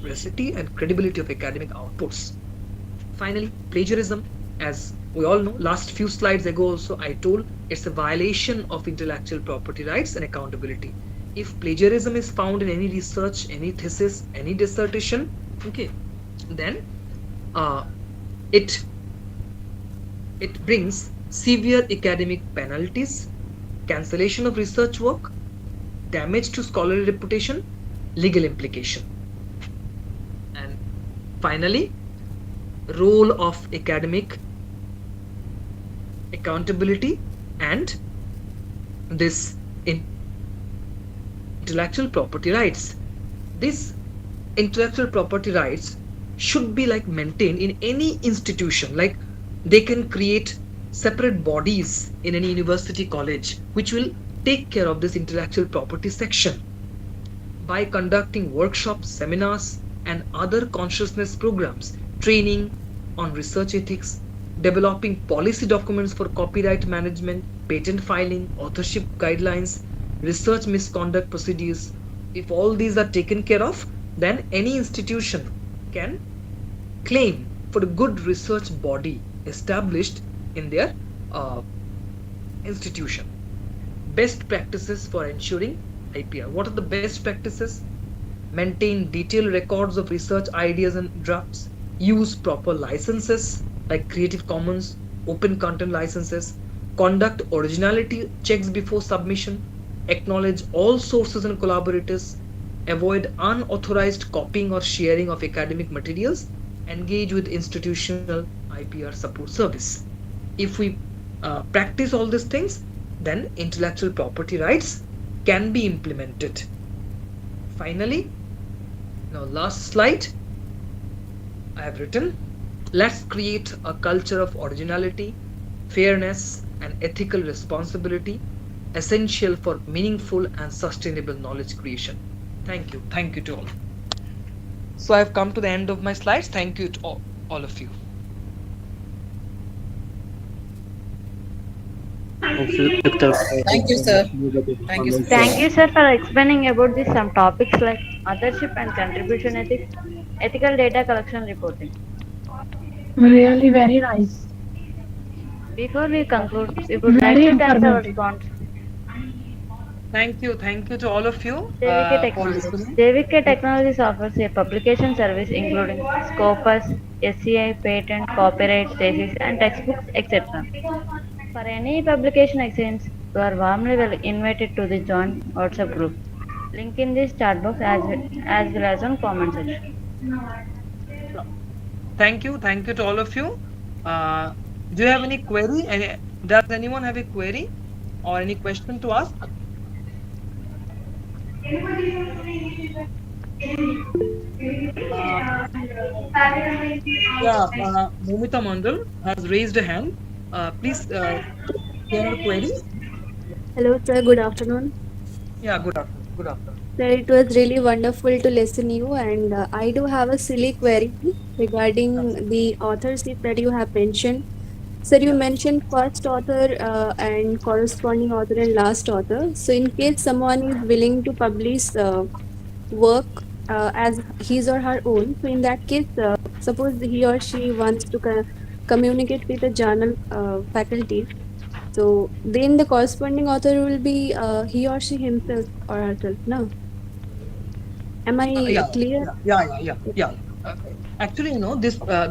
veracity and credibility of academic outputs. Finally, plagiarism, as we all know, last few slides ago also I told it's a violation of intellectual property rights and accountability. If plagiarism is found in any research, any thesis, any dissertation, okay, then uh, it it brings severe academic penalties, cancellation of research work, damage to scholarly reputation, legal implication. And finally, role of academic accountability and this intellectual property rights. This intellectual property rights should be like maintained in any institution. Like they can create separate bodies in any university college which will take care of this intellectual property section by conducting workshops, seminars, and other consciousness programs, training on research ethics, developing policy documents for copyright management, patent filing, authorship guidelines, research misconduct procedures. If all these are taken care of, then any institution can claim for a good research body established in their uh, institution. Best practices for ensuring IPR. What are the best practices? Maintain detailed records of research ideas and drafts, use proper licenses like Creative Commons, open content licenses, conduct originality checks before submission, acknowledge all sources and collaborators, avoid unauthorized copying or sharing of academic materials, engage with institutional IPR support service. If we practice all these things, then intellectual property rights can be implemented. Finally, now last slide, I have written, let's create a culture of originality, fairness, and ethical responsibility essential for meaningful and sustainable knowledge creation. Thank you. Thank you to all. So I've come to the end of my slides. Thank you to all of you. Thank you, sir. Thank you, sir. Thank you, sir. Thank you, sir, for explaining about this some topics like authorship and contribution ethics, ethical data collection reporting. Really very nice. Before we conclude, we would like Very to thank our informative. sponsor, Thank you. Thank you to all of you JVK for Technologies. listening. JVK Technologies offers a publication service including Scopus, SCI, patent, copyright, thesis, and textbooks, etc. For any publication exchange, you are warmly invited to the joint WhatsApp group. Link in this chat box as well as on comment section. Thank you. Thank you to all of you. Do you have any query? Does anyone have a query or any question to ask? Uh, yeah, Momita Mandal has raised a hand. Please share her query. Hello, sir. Good afternoon. Yeah, good afternoon. Good afternoon. Sir, it was really wonderful to listen you, and I do have a silly query regarding the authorship that you have mentioned. Sir, you Yeah. mentioned first author and corresponding author and last author. So, in case someone is willing to publish work as his or her own, so in that case, suppose he or she wants to communicate with the journal faculty. So then the corresponding author will be he or she himself or herself. No, am I Yeah, clear? yeah. Actually,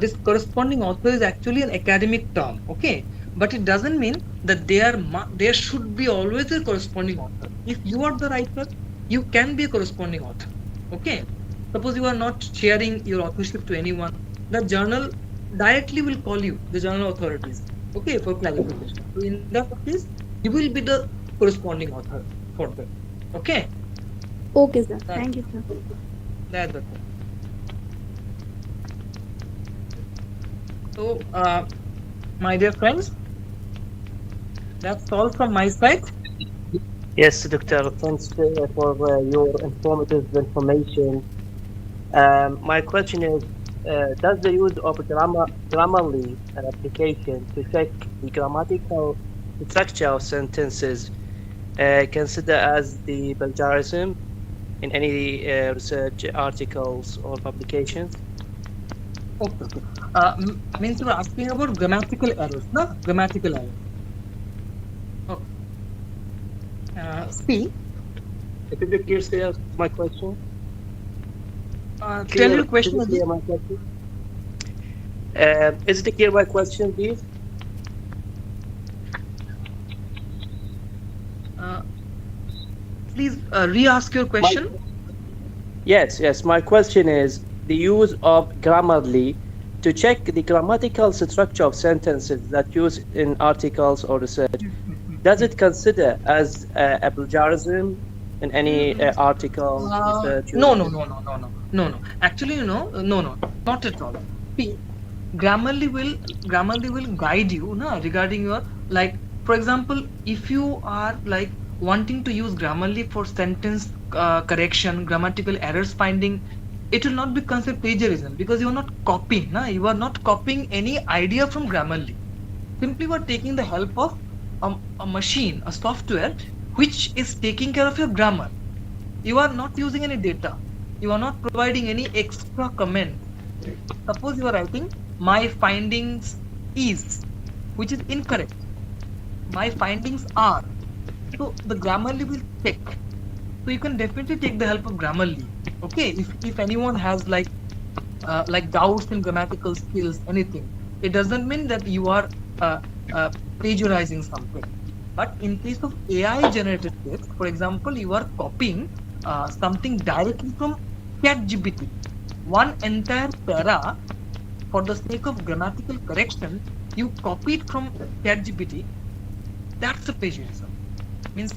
this corresponding author is actually an academic term, okay? But it doesn't mean that there should be always a corresponding author. If you are the writer, you can be a corresponding author, okay? Suppose you are not sharing your authorship to anyone, the journal directly will call you, the journal authorities, okay, for clarification. So in that case, you will be the corresponding author for them, okay? Okay, sir. That, Thank you, sir. that's the thing. So, my dear friends, that's all from my side. Yes, Doctor. Thanks for your informative information. My question is, does the use of Grammarly application to check the grammatical structure of sentences consider as the plagiarism in any research articles or publications? Okay, okay. Means you are asking about grammatical errors, no? Grammatical errors. Okay. See, If you could clear my question, tell clear, your could question you again. clear my question? Is it clear my question, please? Uh, Please re-ask your My question. yes. My question is the use of Grammarly to check the grammatical structure of sentences that use in articles or research. Does it consider as a plagiarism in any article, research, or No, no, no, no, no, no, no, no. Actually, no, no, not at all. See, Grammarly will Grammarly will guide you, na, regarding your, like, for example, if you are like wanting to use Grammarly for sentence correction, grammatical errors finding, it will not be considered plagiarism because you are not copying, na. You are not copying any idea from Grammarly. Simply, you are taking the help of a machine, a software which is taking care of your grammar. You are not using any data. You are not providing any extra comment. Suppose you are writing my findings is, which is incorrect. My findings are. So the Grammarly will check. So you can definitely take the help of Grammarly. Okay, if anyone has like doubts in grammatical skills, anything, it doesn't mean that you are uh, plagiarizing something. But in case of AI generated text, for example, you are copying something directly from ChatGPT, one entire para for the sake of grammatical correction, you copy it from ChatGPT. That's a plagiarism. Means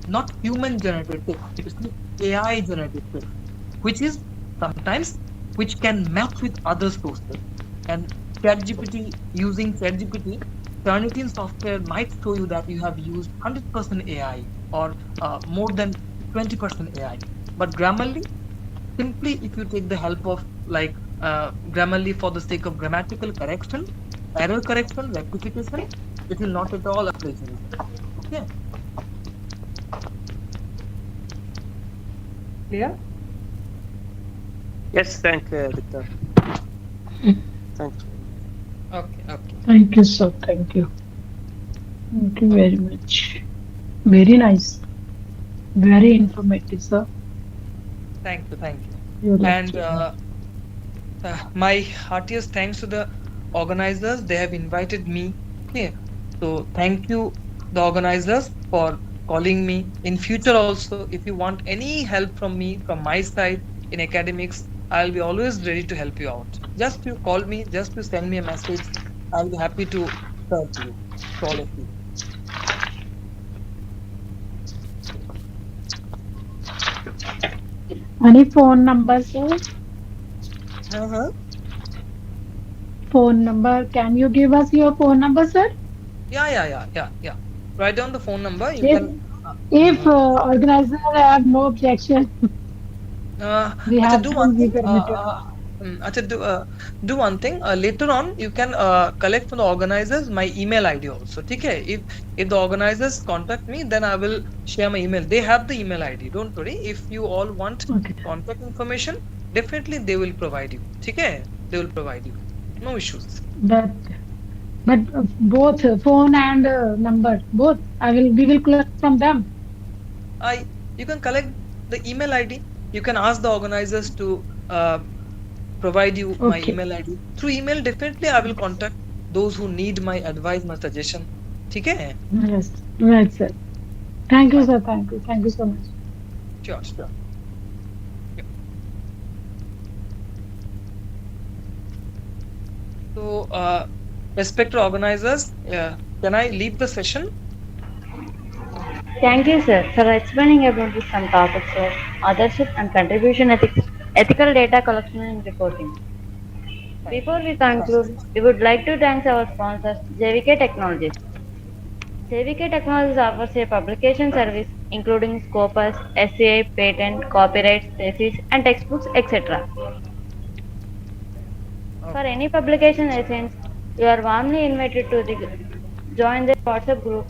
not human generated text, it's the AI generated text, which is sometimes which can match with other sources. And ChatGPT, using ChatGPT, Turnitin software might show you that you have used 100% AI or more than 20% AI. But Grammarly, simply if you take the help of like Grammarly for the sake of grammatical correction, error correction, rectification, it will not at all a plagiarism. Okay, clear? yes, thank Doctor. Thanks very much. Okay, okay. Thank you, sir. Thank you. Thank you very much. Very nice. Very informative, sir. Thank you, thank you. You And lecture. my heartiest thanks to the organizers. They have invited me. Okay, so thank you, the organizers, for calling me. In future also, if you want any help from me, from my side in academics, I'll be always ready to help you out. Just you call me, just you send me a message. I'll be happy to serve you, to all of you. Any phone number, sir? Uh-huh. Phone number. Can you give us your phone number, sir? Yeah. Write down the phone number. You If can. Uh, if mhm. organizer have no objection, we Acha, have do to one be thing. permitted. Acha, do one thing. Later on, you can collect from the organizers my email ID also. Okay? If the organizers contact me, then I will share my email. They have the email ID. Don't worry. If you all want Okay. contact information, definitely they will provide you. Okay? They will provide you. No issues. But both phone and number both. I will we will collect from them. I You can collect the email ID. You can ask the organizers to provide you my Okay. email ID. Through email, definitely I will Okay. contact those who need my advice, my suggestion. Okay? Yes. Right, sir. Thank you, Fine. sir. Thank you. Thank you so much. Sure. Yeah. So, respected organizers, can I leave the session? Thank you, sir, for explaining about the some topics of authorship and contribution ethics, ethical data collection and reporting. Before we conclude, we would like to thank our sponsors, JVK Technologies. JVK Technologies offers a publication service including Scopus, SCI, patent, copyrights, thesis, and textbooks, etc. For any publication essence, you are warmly invited to join the WhatsApp group,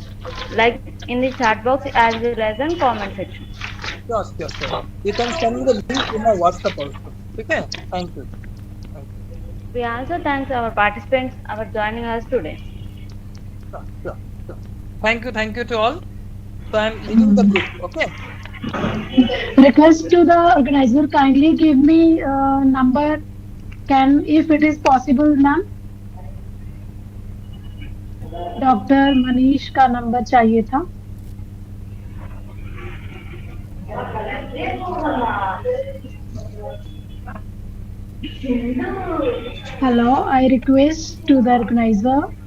like in the chat box as well as in comment section. Sure, sure, sure. You can send me the link in my WhatsApp also. Okay? Thank you. Thank you. We also thank our participants for joining us today. Sure, sure, sure. Thank you to all. So I'm leaving the group. Okay? Request to the organizer, kindly give me number. Can, if it is possible, ma'am, doctor Manish का number चाहिए था. Hello, I request to the organizer